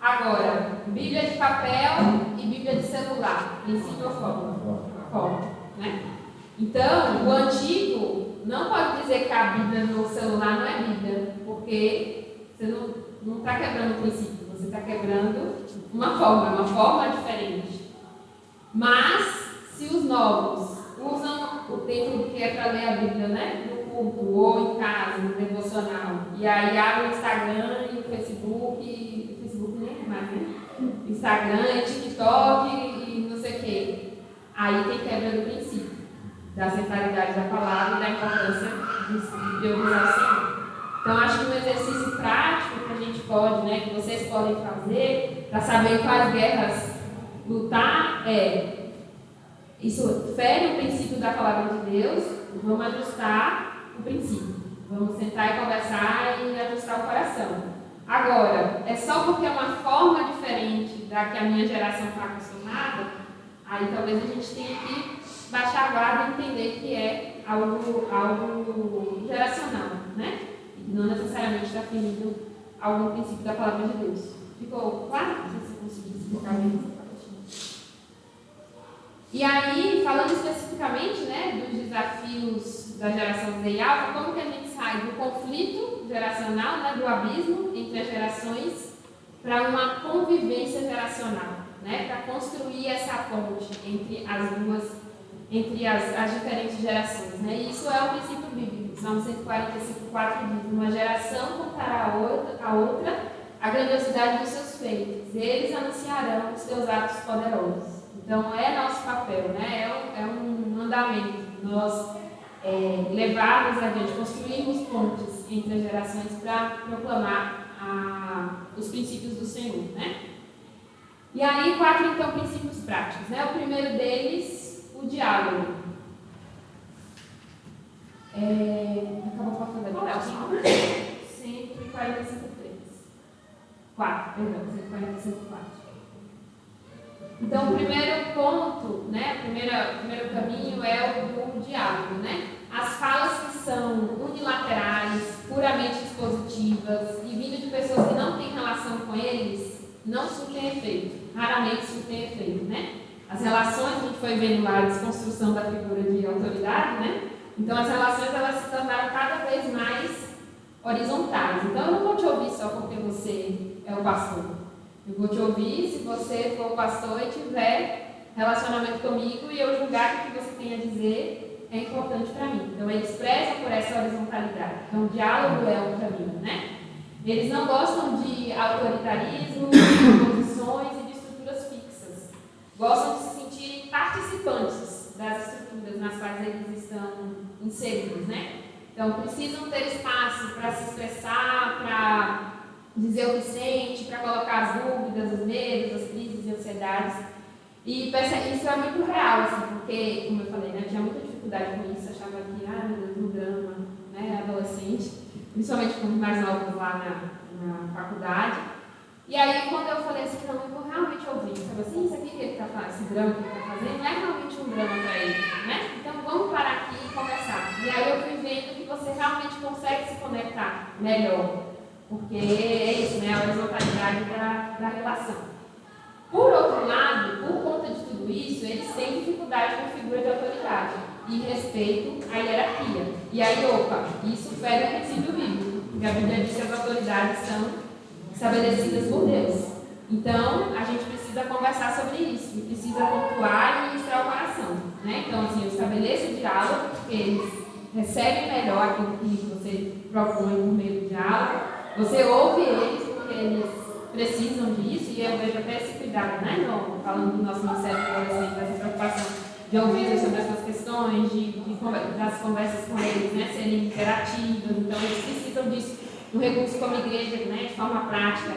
Agora, Bíblia de papel e Bíblia de celular. Princípio ou forma? Forma. Né? Então, o antigo não pode dizer que a Bíblia no celular não é Bíblia, porque você não está quebrando o princípio, você está quebrando uma forma diferente. Mas, se os novos usam o tempo que é para ler a Bíblia, né? No culto, ou em casa, no devocional, e aí abre o Instagram e o Facebook nem mais, né? Instagram, TikTok e não sei o quê. Aí tem quebra do princípio, da centralidade da palavra e da importância de priorizar o Senhor. Então, acho que um exercício prático que a gente pode, né, que vocês podem fazer, para saber quais guerras lutar, isso fere o princípio da palavra de Deus, vamos ajustar o princípio. Vamos sentar e conversar e ajustar o coração. Agora, é só porque é uma forma diferente da que a minha geração está acostumada, aí talvez a gente tenha que baixar a guarda e entender que é algo geracional, né? E não necessariamente está ferindo algum princípio da palavra de Deus. Ficou claro? Não sei se você conseguiu explicar bem. E aí, falando especificamente, né, dos desafios da geração Z e Alpha, como que a gente sai do conflito geracional, né, do abismo entre as gerações, para uma convivência geracional, né, para construir essa ponte entre as diferentes gerações, né? E isso é o princípio bíblico. Salmo 145:4 diz: uma geração contará a outra a grandiosidade dos seus feitos, eles anunciarão os teus atos poderosos. Então, é nosso papel, né? É um mandamento, nós levarmos adiante, construirmos pontes entre as gerações para proclamar os princípios do Senhor, né? E aí, 4, então, princípios práticos, né? O primeiro deles, o diálogo. Acabou com a folha de Léo? 145:3. 145:4. Então, o primeiro ponto, né, o primeiro caminho é o diálogo, né? As falas que são unilaterais, puramente expositivas e vindo de pessoas que não têm relação com eles, não surtem efeito, raramente surtem efeito, né? As relações, a gente foi vendo lá a desconstrução da figura de autoridade, né? Então, as relações, elas se tornaram cada vez mais horizontais. Então, eu não vou te ouvir só porque você é o pastor. Eu vou te ouvir se você for o pastor e tiver relacionamento comigo e eu julgar que o que você tem a dizer é importante para mim. Então, eles prezam por essa horizontalidade. Então, o diálogo é um caminho, né? Eles não gostam de autoritarismo, de posições e de estruturas fixas. Gostam de se sentirem participantes das estruturas nas quais eles estão inseridos, né? Então, precisam ter espaço para se expressar, para dizer o que sente, para colocar as dúvidas, os medos, as crises e ansiedades. E isso é muito real, assim, porque, como eu falei, né, eu tinha muita dificuldade com isso, achava que, meu Deus, um drama, né, adolescente, principalmente com os mais novos lá na faculdade. E aí, quando eu falei assim, não, eu vou realmente ouvir, sabe assim, isso aqui que ele está fazendo, esse drama que ele está fazendo, não é realmente um drama para ele, né? Então, vamos parar aqui e conversar. E aí eu fui vendo que você realmente consegue se conectar melhor, porque é isso, né, a horizontalidade da relação. Por outro lado, por conta de tudo isso, eles têm dificuldade com figura de autoridade e respeito à hierarquia. E aí, isso fere o princípio bíblico, porque a Bíblia diz que as autoridades são estabelecidas por Deus. Então, a gente precisa conversar sobre isso, precisa pontuar e ministrar o coração, né? Então, assim, eu estabeleço o diálogo, porque eles recebem melhor aquilo que você propõe por meio do diálogo, você ouve eles, porque eles precisam disso, e eu vejo até esse cuidado, né? Falando do nosso ministério de adolescente, dessa preocupação de ouvir sobre essas questões, das conversas com eles, né? Serem interativas, então eles precisam disso. Um recurso como igreja, né, de forma prática,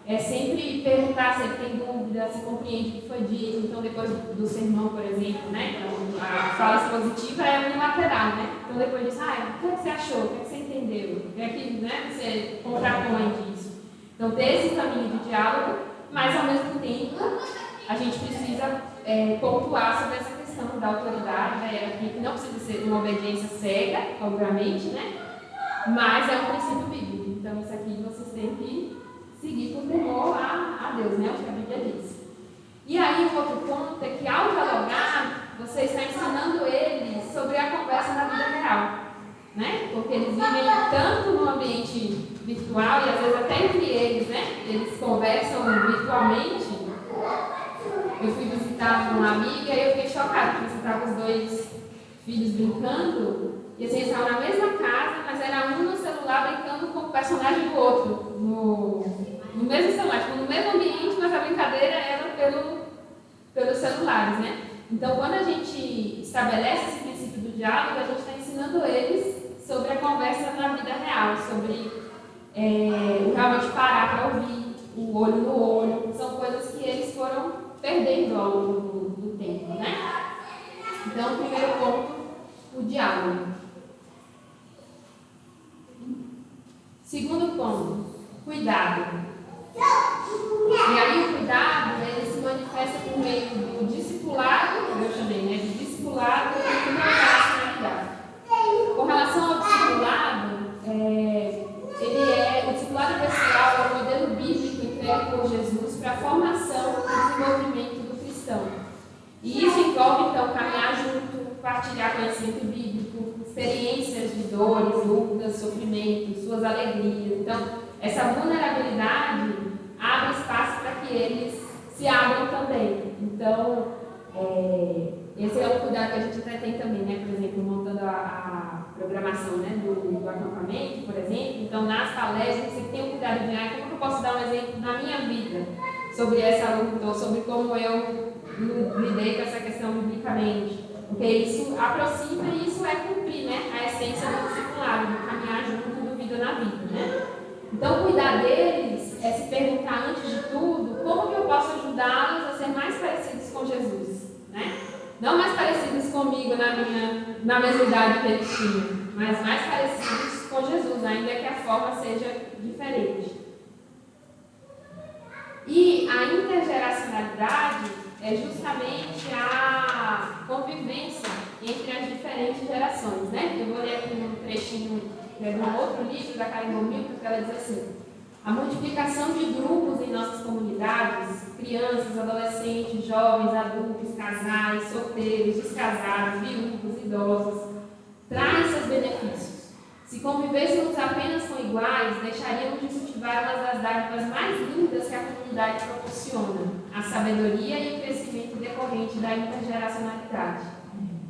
é sempre perguntar se ele tem dúvida, se compreende o que foi dito. Então, depois do sermão, por exemplo, né, então, a fala expositiva é unilateral, né? Então, depois disso, o que você achou? O que você entendeu? O que é que, né, você contrapõe disso? Então, ter esse caminho de diálogo, mas, ao mesmo tempo, a gente precisa pontuar sobre essa questão da autoridade, da hierarquia, que não precisa ser uma obediência cega, obviamente, né? Mas é um princípio bíblico. Então, isso aqui vocês têm que seguir por temor a Deus, né? O que a Bíblia diz. E aí, o outro ponto é que, ao dialogar, você está ensinando eles sobre a conversa na vida real, né? Porque eles vivem tanto no ambiente virtual e, às vezes, até entre eles, né? Eles conversam virtualmente. Eu fui visitar uma amiga e eu fiquei chocada, porque você estava os dois filhos brincando. E assim, eles estavam na mesma casa, mas era um no celular brincando com o personagem do outro, no mesmo celular, tipo, no mesmo ambiente, mas a brincadeira era pelos celulares, né? Então, quando a gente estabelece esse princípio do diálogo, a gente está ensinando eles sobre a conversa na vida real, sobre realmente parar para ouvir, o olho no olho, são coisas que eles foram perdendo ao longo do tempo, né? Então, o primeiro ponto, o diálogo. Segundo ponto, cuidado. E aí o cuidado, ele se manifesta por meio do discipulado, eu chamei, né, de discipulado e de relacionalidade. Com relação ao discipulado, o discipulado pessoal é o modelo bíblico entregue por Jesus para a formação e desenvolvimento do cristão. E isso envolve, então, caminhar junto, partilhar conhecimento bíblico, experiências de dores, dúvidas, sofrimentos, suas alegrias. Então, essa vulnerabilidade abre espaço para que eles se abram também. Então, esse é um cuidado que a gente até tem também, né? Por exemplo, montando a programação, né, do acampamento, por exemplo. Então, nas palestras, você tem o cuidado de como que eu posso dar um exemplo na minha vida sobre essa luta, ou sobre como eu lidei com essa questão biblicamente. Porque isso aproxima e isso é cumprir, né, a essência do discipulado, do caminhar junto do vida na vida, né? Então, cuidar deles é se perguntar, antes de tudo, como que eu posso ajudá-los a ser mais parecidos com Jesus, né? Não mais parecidos comigo na mesma idade que eles tinham, mas mais parecidos com Jesus, ainda que a forma seja diferente. E a intergeracionalidade é justamente a convivência entre as diferentes gerações, né? Eu vou ler aqui um trechinho de um outro livro da Karen Milton, que ela diz assim: a multiplicação de grupos em nossas comunidades, crianças, adolescentes, jovens, adultos, casais, solteiros, descasados, viúvos, idosos, traz seus benefícios. Se convivêssemos apenas com iguais, deixaríamos de cultivar uma das dádivas mais lindas que a comunidade proporciona, a sabedoria e o crescimento decorrente da intergeracionalidade.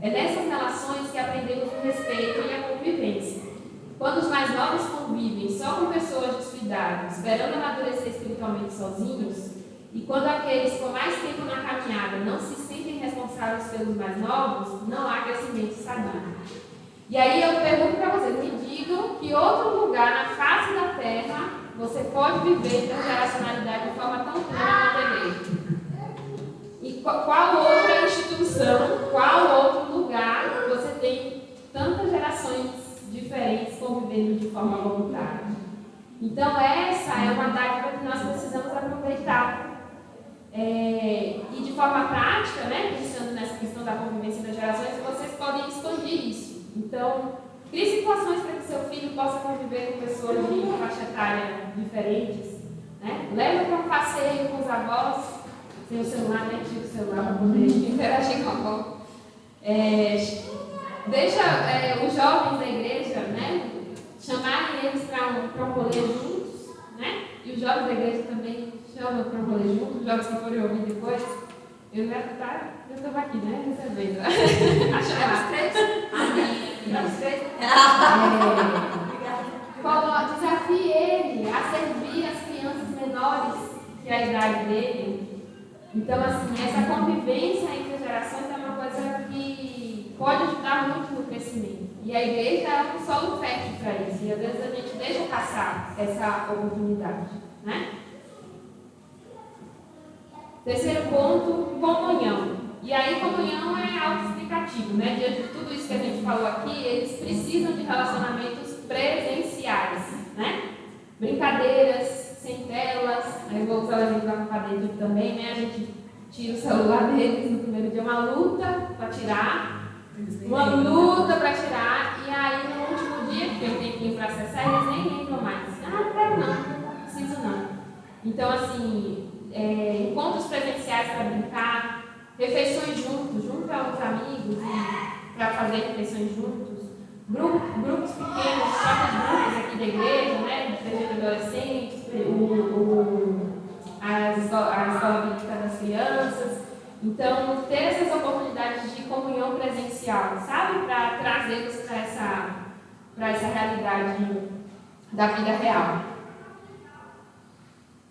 É nessas relações que aprendemos o respeito e a convivência. Quando os mais novos convivem só com pessoas de sua idade, esperando amadurecer espiritualmente sozinhos, e quando aqueles com mais tempo na caminhada não se sentem responsáveis pelos mais novos, não há crescimento sadio. E aí eu pergunto para vocês, me digam que outro lugar na face da Terra você pode viver intergeracionalidade de forma tão plena quanto a igreja. E qual outra instituição, qual outro lugar você tem tantas gerações diferentes convivendo de forma voluntária? Então essa é uma dádiva que nós precisamos aproveitar. E de forma prática, né, pensando nessa questão da convivência das gerações, vocês podem expandir isso. Então, crie situações para que seu filho possa conviver com pessoas de faixa etária diferentes. Né? Leva para um passeio com os avós, sem o celular, né? Tira o celular para poder interagir com a avó. Deixa os jovens da igreja, né, chamarem eles para um rolê juntos, né? E os jovens da igreja também chamam para um rolê juntos, os jovens que forem ouvir depois. Eu estava aqui, né? Recebendo a chamada. Desafie ele a servir as crianças menores que a idade dele. Então, assim, essa convivência entre as gerações é uma coisa que pode ajudar muito no crescimento. E a igreja é um solo fértil para isso. E às vezes a gente deixa passar essa oportunidade, né? Terceiro ponto, comunhão. E aí, comunhão é autoexplicativo, né? Diante de tudo isso que a gente falou aqui, eles precisam de relacionamentos presenciais, né? Brincadeiras, sem telas. Aí eu vou usar o exemplo da Papadeiro também, né? A gente tira o celular deles no primeiro dia, uma luta para tirar. E aí no último dia, que tem um tempinho para acessar, eles nem lembram mais. Não quero não preciso não. Então, assim, encontros presenciais para brincar, refeições juntos, junto a outros amigos, para fazer refeições juntos, grupos pequenos, próprios grupos aqui da igreja, né, de adolescentes, a escola bíblica das crianças. Então, ter essas oportunidades de comunhão presencial, sabe, para trazê-los para essa realidade da vida real.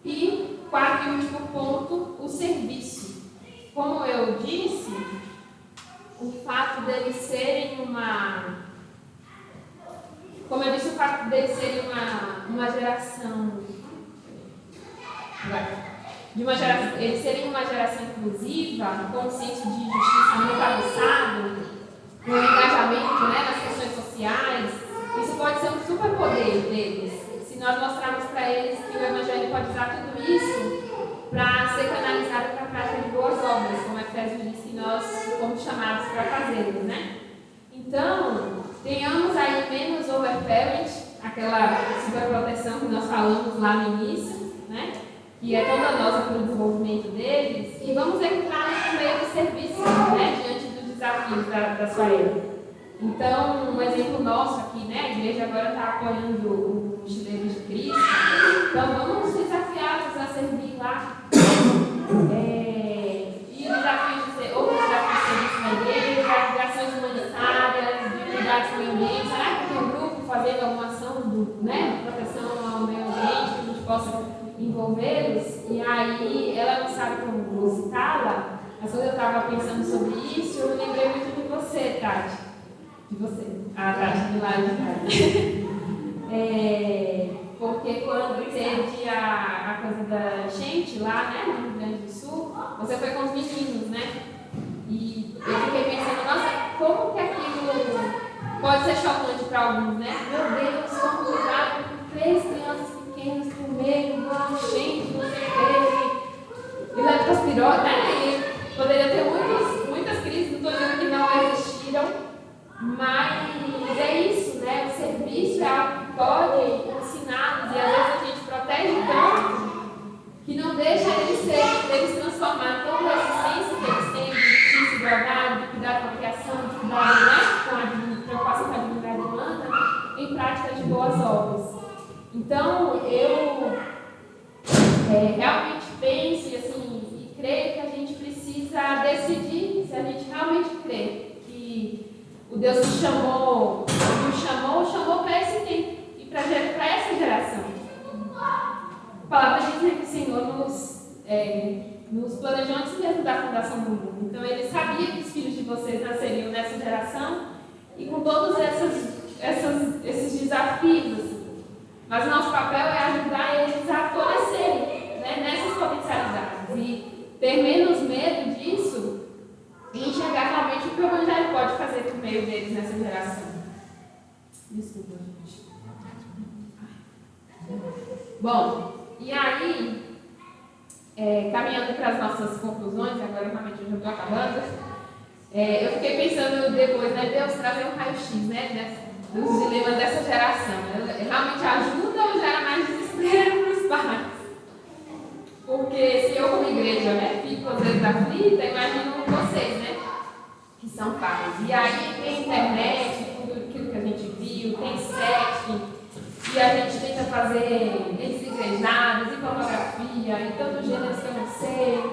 E quarto e último ponto, o serviço. Como eu disse, o fato deles serem uma geração. Eles serem uma geração inclusiva, com um senso de justiça muito aguçado, com engajamento, né, nas questões sociais, isso pode ser um superpoder deles. Se nós mostrarmos para eles que o Evangelho pode usar tudo isso para ser canalizado para a prática de boas obras, como Efésios diz que nós fomos chamados para fazê-lo, né? Então, tenhamos aí menos overparent, aquela superproteção que nós falamos lá no início, né? Que é tão danosa para o desenvolvimento deles, e vamos equipar no meio do serviço, né? Diante dos desafios da sua época. Então, um exemplo nosso aqui, né? A igreja agora está apoiando o Mochileiros de Cristo. Então, vamos desafiá-los a servir lá. E outros desafios de serviço na igreja, de ações humanitárias, de cuidados com o meio ambiente. Será que tem um grupo fazendo alguma ação de proteção ao meio ambiente, que a gente possa envolvê-los? E aí, ela não sabe como vou citá-la, mas quando eu estava pensando sobre isso, eu me lembrei muito de você, Tati. De você, a Tati de lá de Tati. Porque quando teve a coisa da enchente lá, né, no Rio Grande do Sul, você foi com os meninos, né? E eu fiquei pensando, nossa, como que aquilo pode ser chocante para alguns, né? Meu Deus, como cuidar com 3 crianças pequenas por meio, uma enchente, não sei o que, e leptospirose, né? E poderia ter muitas crises, não estou dizendo que não existiram. Mas é isso, né? O serviço é algo que pode ensiná-los e às vezes a gente protege tanto que não deixa eles transformar toda a existência que eles têm de justiça, igualdade, de cuidar com a criação, de cuidar, né, com a preocupação com a dignidade humana, em prática boas obras. Então, eu realmente penso e creio que a gente precisa decidir se a gente realmente crê que o Deus que nos chamou para esse tempo e para essa geração. A palavra diz que o Senhor nos planejou antes mesmo da fundação do mundo. Então, Ele sabia que os filhos de vocês nasceriam nessa geração e com todos esses desafios. Assim. Mas o nosso papel é ajudar eles a florescerem, né, nessas potencialidades e ter menos medo disso e enxergar realmente o que o Evangelho pode fazer por meio deles nessa geração. Desculpa, gente. Bom, e aí, caminhando para as nossas conclusões, agora realmente eu já estou acabando, eu fiquei pensando depois, né, Deus trazer um raio-x, né, dos dilemas dessa geração. Realmente ajuda ou gera mais desespero para os pais? Porque se eu como igreja, né, fico às vezes aflita, imagino vocês, né, que são pais. E aí tem internet, tudo aquilo que a gente viu, tem sexo, e a gente tenta fazer desigrejadas e pornografia, e tantos gêneros que eu não sei.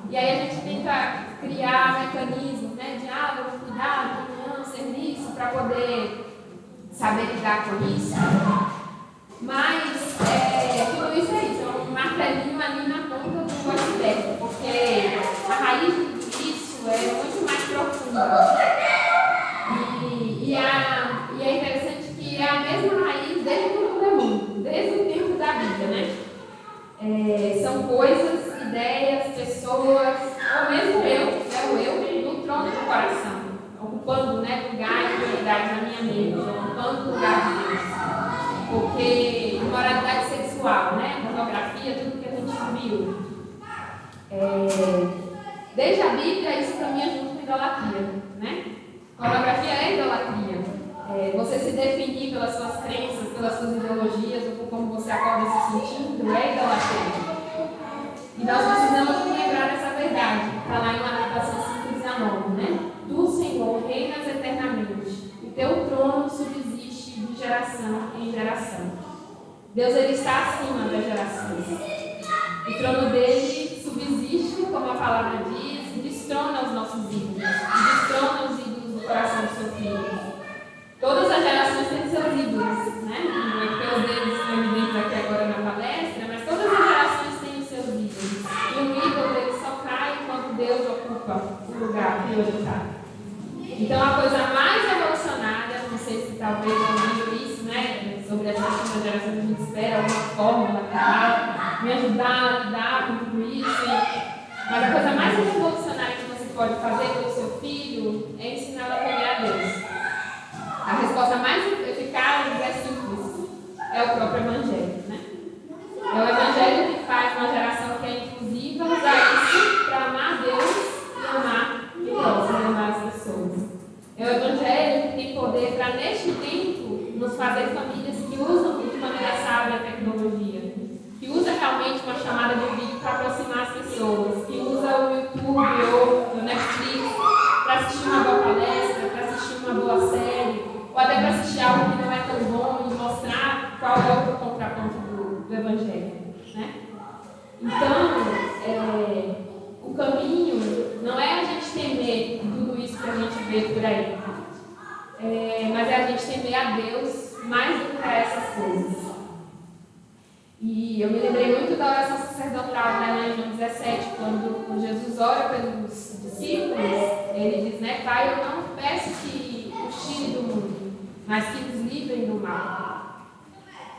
E aí a gente tenta criar mecanismos, né, diálogo, cuidado, não, serviço, para poder saber lidar com isso. Mas tudo isso é isso, é um martelinho ali na ponta do iceberg, porque a raiz de tudo isso é muito mais profunda. E é interessante que é a mesma raiz desde o mundo, desde o tempo da Bíblia, né? São coisas, ideias, pessoas, ou mesmo o eu, no trono do coração, ocupando, né, lugar e prioridade na minha mente, ocupando o lugar de Deus. Porque imoralidade sexual, né, pornografia, tudo que a gente viu. Desde a Bíblia, isso caminha junto com idolatria, né? Pornografia é idolatria. Você se definir pelas suas crenças, pelas suas ideologias, ou por como você acorda se sentindo, é idolatria. E nós precisamos lembrar dessa verdade. Está lá em Lamentações 5:19, né? Tu, Senhor, reinas eternamente. O teu trono subsiste de geração em geração. Deus, Ele está acima das gerações. O trono dele subsiste, como a palavra diz, e destrona os nossos ídolos. E destrona os ídolos do coração do seu filho. Todas as gerações têm seus ídolos, né? Não é porque os deles estão evidentes aqui agora na palestra, mas todas as gerações têm os seus ídolos. E o ídolo dele só cai quando Deus ocupa o lugar prioritário. Então, a coisa mais revolucionária, não sei se talvez ouvindo isso, né? Sobre essa segunda geração que a gente espera, alguma forma para me ajudar a lidar com tudo isso. Mas a coisa mais revolucionária que você pode fazer pelo seu filho é ensiná-lo a temer a Deus. A resposta mais eficaz é simples, é o próprio Evangelho, né? É o Evangelho que faz uma geração que é inclusiva usar isso para amar Deus e amar o próximo, amar as pessoas. É o Evangelho que tem poder para, neste tempo, nos fazer famílias que usam de maneira sábia a tecnologia, que usa realmente uma chamada de vídeo para aproximar as pessoas, que usa o YouTube ou o Netflix para assistir uma boa palestra, para assistir uma boa série, ou até para assistir algo que não é tão bom e mostrar qual é o contraponto do Evangelho, né? Então, o caminho não é a gente temer tudo isso que a gente vê por aí, mas é a gente temer a Deus mais do que a essas coisas. E eu me lembrei muito da oração sacerdotal, né, lá em João 17, quando Jesus ora pelos discípulos, ele diz, né, Pai, eu não peço que os tire do mundo, mas que nos livrem do mal.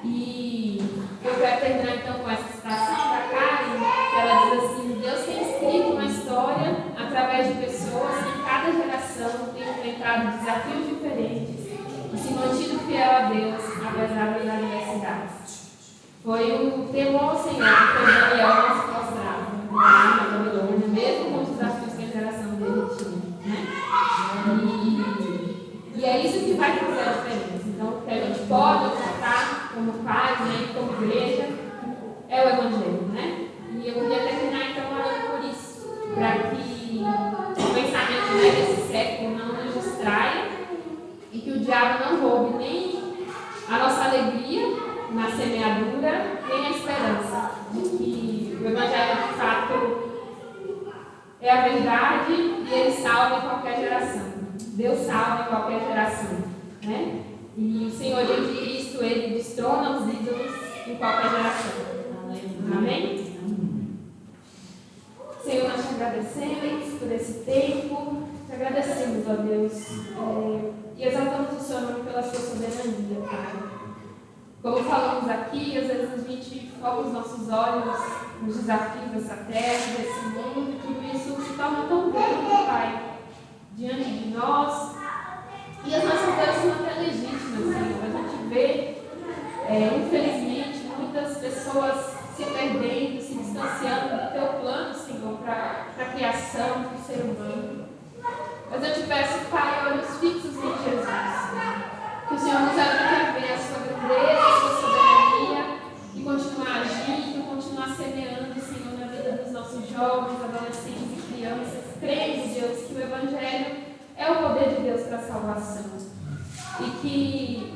E eu quero terminar então com essa citação da Karen, que ela diz assim, Deus tem escrito uma história através de pessoas que em cada geração têm enfrentado desafios diferentes e se mantido fiel a Deus, apesar das adversidades. Foi o temor ao Senhor que fez Daniel não se prostrar na Babilônia, mesmo com os desafios que a geração dele tinha, né? E é isso que vai fazer a diferença. Então, o que a gente pode ofertar como pais, né, como igreja, é o Evangelho, né? E eu queria terminar então orando por isso, para que o pensamento, né, desse século não nos distraia e que o diabo não roube nem a nossa alegria idade e Ele salva em qualquer geração. Deus salva em qualquer geração, né? E o Senhorio de Cristo, Ele destrona os ídolos em qualquer geração. Amém? Senhor, nós te agradecemos por esse tempo, te agradecemos, ó Deus, e exaltamos o Senhor pela sua soberania, Pai. Como falamos aqui, às vezes a gente foca os nossos olhos nos desafios dessa terra, desse mundo, e tudo isso se torna tão grande, Pai, diante de nós, e as nossas dores são até legítimas, Senhor. A gente vê, infelizmente, muitas pessoas se perdendo, se distanciando do teu plano, Senhor, para a criação do ser humano. Mas eu te peço, Pai, olhos fixos em Jesus. Que o Senhor nos ajude a ver a sua grandeza, a sua soberania e continuar agindo, continuar semeando, Senhor, na vida dos nossos jovens, adolescentes e crianças. Cremos, Deus, que o Evangelho é o poder de Deus para a salvação. E que,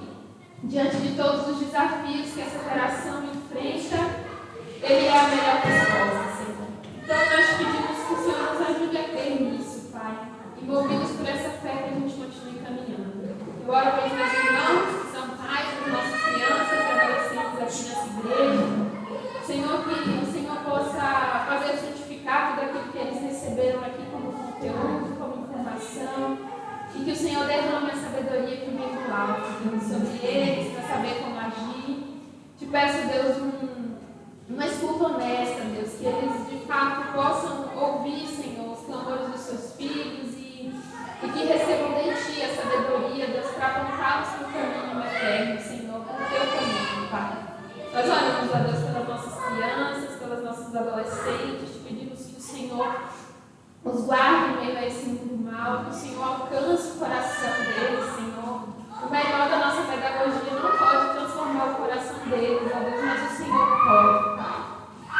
diante de todos os desafios que essa geração enfrenta, Ele é a melhor resposta, Senhor. Então nós pedimos que o Senhor nos ajude a crer nisso, Pai. E movidos por essa fé que a gente continue caminhando. Eu oro pelos meus irmãos que são pais das nossas crianças e adolescentes aqui nessa igreja. Senhor, que o Senhor possa fazer o certificado daquilo que eles receberam aqui como conteúdo, como informação. E que o Senhor derrame a sabedoria que vem do alto sobre eles, para saber como agir. Te peço, Deus, uma escuta honesta, Deus, que eles de fato possam ouvir, Senhor, os clamores dos seus filhos e que recebam de Ti a sabedoria, Deus, para apontá-los para o caminho eterno, Senhor, para o Teu caminho, Pai. Nós oramos, a Deus, pelas nossas crianças, pelas nossas adolescentes, te pedimos que o Senhor os guarde em meio a esse mundo mal, que o Senhor alcance o coração deles, Senhor. O melhor da nossa pedagogia não pode transformar o coração deles, ó Deus, mas o Senhor pode, Pai.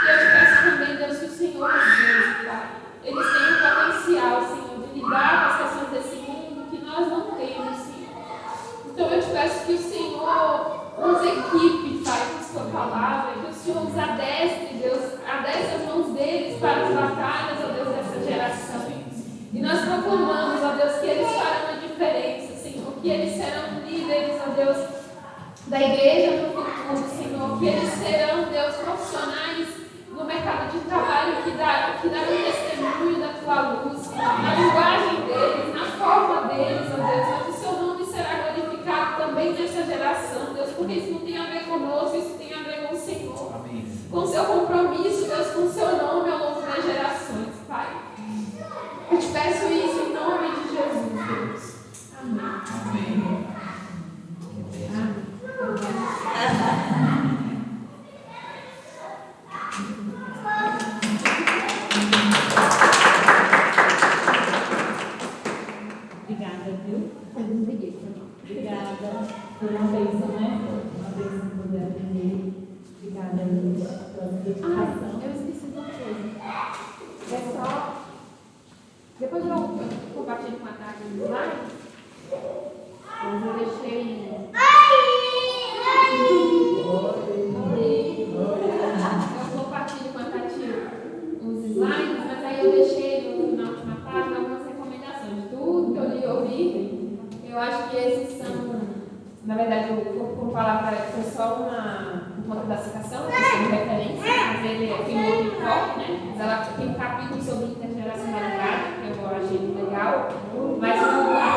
E eu te peço também, Deus, que o Senhor os use, Pai. Eles têm o potencial, Senhor, de lidar com as questões desse mundo que nós não temos, Senhor. Então eu te peço que o Senhor nos equipe, Pai, com a sua palavra, que o Senhor os adestre, Deus, adestre as mãos deles para as batalhas, ó Deus, dessa geração. E nós proclamamos, ó Deus, que eles farão a diferença, Senhor, que eles serão líderes, ó Deus, da igreja no futuro, Senhor, que eles serão, Deus, profissionais no mercado de trabalho que darão testemunho da Tua luz, na linguagem deles, na forma deles, ó Deus, mas o Seu nome será glorificado também nessa geração, Deus, porque isso não tem a ver conosco, isso tem a ver com o Senhor. Amém. Com o Seu compromisso, Deus, com o Seu nome ao longo das gerações, Pai. Eu te peço isso em nome de Jesus, Deus. Amém. Amém. Obrigada, viu? Obrigada por uma bênção, né? Uma bênção poder aprender. Obrigada, Luiz, pela dedicação. Eu esqueci de uma coisa. É só. Depois eu compartilho com a Tati no slide. Mas eu deixei. Eu compartilho com a Tati os slides, mas aí eu deixei na última página algumas recomendações. Tudo que eu li e ouvi, eu acho que esses são. Na verdade, como palavra, foi só um ponto da citação, de referência, mas ele tem um outro enfoque, né? Mas ela tem um capítulo sobre intergeracionalidade, que eu achei legal. Mas a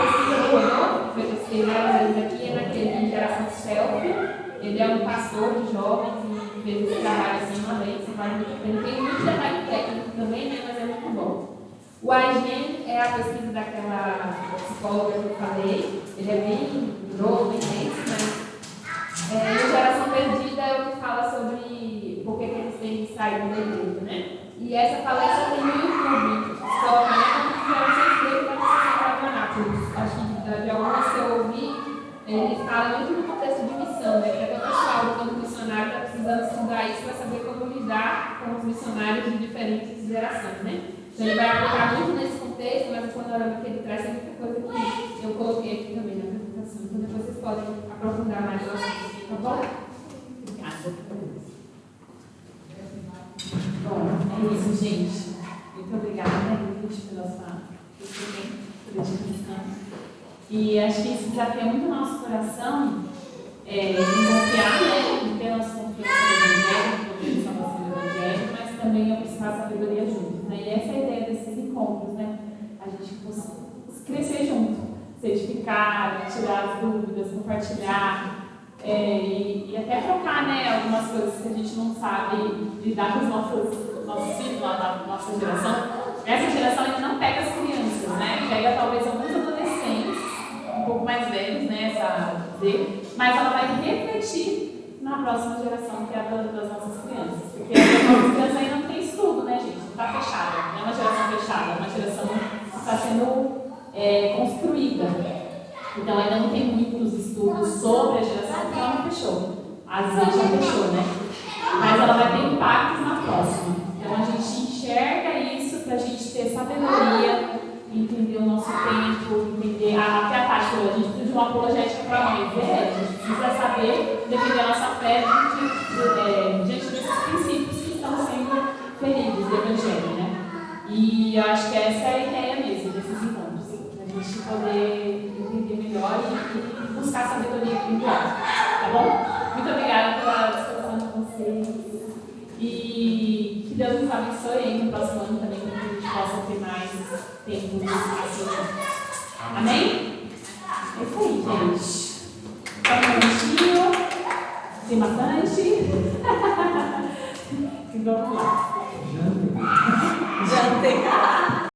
pesquisa do Rodolfo, que foi pesquisada aqui, é naquele Geração Selfie. Ele é um pastor de jovens e fez esse trabalho assim uma vez. Ele tem muito detalhe técnico também, né? Mas é muito bom. O AIGEN é a pesquisa daquela psicóloga que eu falei. Ele é bem novo, bem denso, mas o Geração Perdida é o que fala sobre por que eles têm saído da igreja, né? E essa palestra tem no YouTube, só que Geração Perdida vai ser Tabernáculos. Acho que de algumas que eu ouvi, ele fala muito no contexto de missão, né? Porque o pessoal, quando missionário, está precisando estudar isso para saber como lidar com os missionários de diferentes gerações, né? Então ele vai aplicar muito nesse contexto, mas o panorama que ele traz é muita coisa que eu coloquei aqui também na apresentação. Então depois vocês podem aprofundar mais no assunto, tá bom? Obrigada. Bom, é isso, gente. Então, Muito obrigada, Ingrid, pela sua dedicação. E acho que isso desafia muito o nosso coração em confiar, né? Em ter nossa confiança no Evangelho, no poder da salvação do Evangelho, mas também em buscar a sabedoria juntos, né? E essa é a ideia desses encontros, né? A gente crescer junto, se edificar, tirar as dúvidas, compartilhar. E até trocar, né, algumas coisas que a gente não sabe lidar com os nossos filhos, da nossa geração. Essa geração ainda não pega as crianças, né? Pega talvez alguns adolescentes, um pouco mais velhos, né? Mas ela vai refletir na próxima geração, que é a das nossas crianças. Porque as nossas crianças ainda não têm estudo, né, gente? Não está fechada. Não é uma geração fechada, é uma geração que está sendo construída. Então ainda não tem muitos estudos sobre a geração, porque ela não fechou. Às vezes já fechou, né? Mas ela vai ter impactos na próxima. Então a gente enxerga isso para a gente ter sabedoria, entender o nosso tempo, entender até a tática. A gente precisa de uma apologética para nós. A gente precisa saber defender a nossa fé diante desses princípios que estão sendo feridos do Evangelho, né? E eu acho que essa é a ideia mesmo desses encontros, a gente poder entender melhor e buscar sabedoria espiritual, tá bom? Muito obrigada pela discussão de vocês e que Deus nos abençoe aí no próximo ano também, para que a gente possa ter mais tempo de assim. Amém? É isso aí, gente. Toma um lanchinho, tem bastante. E vamos lá. Já não tem.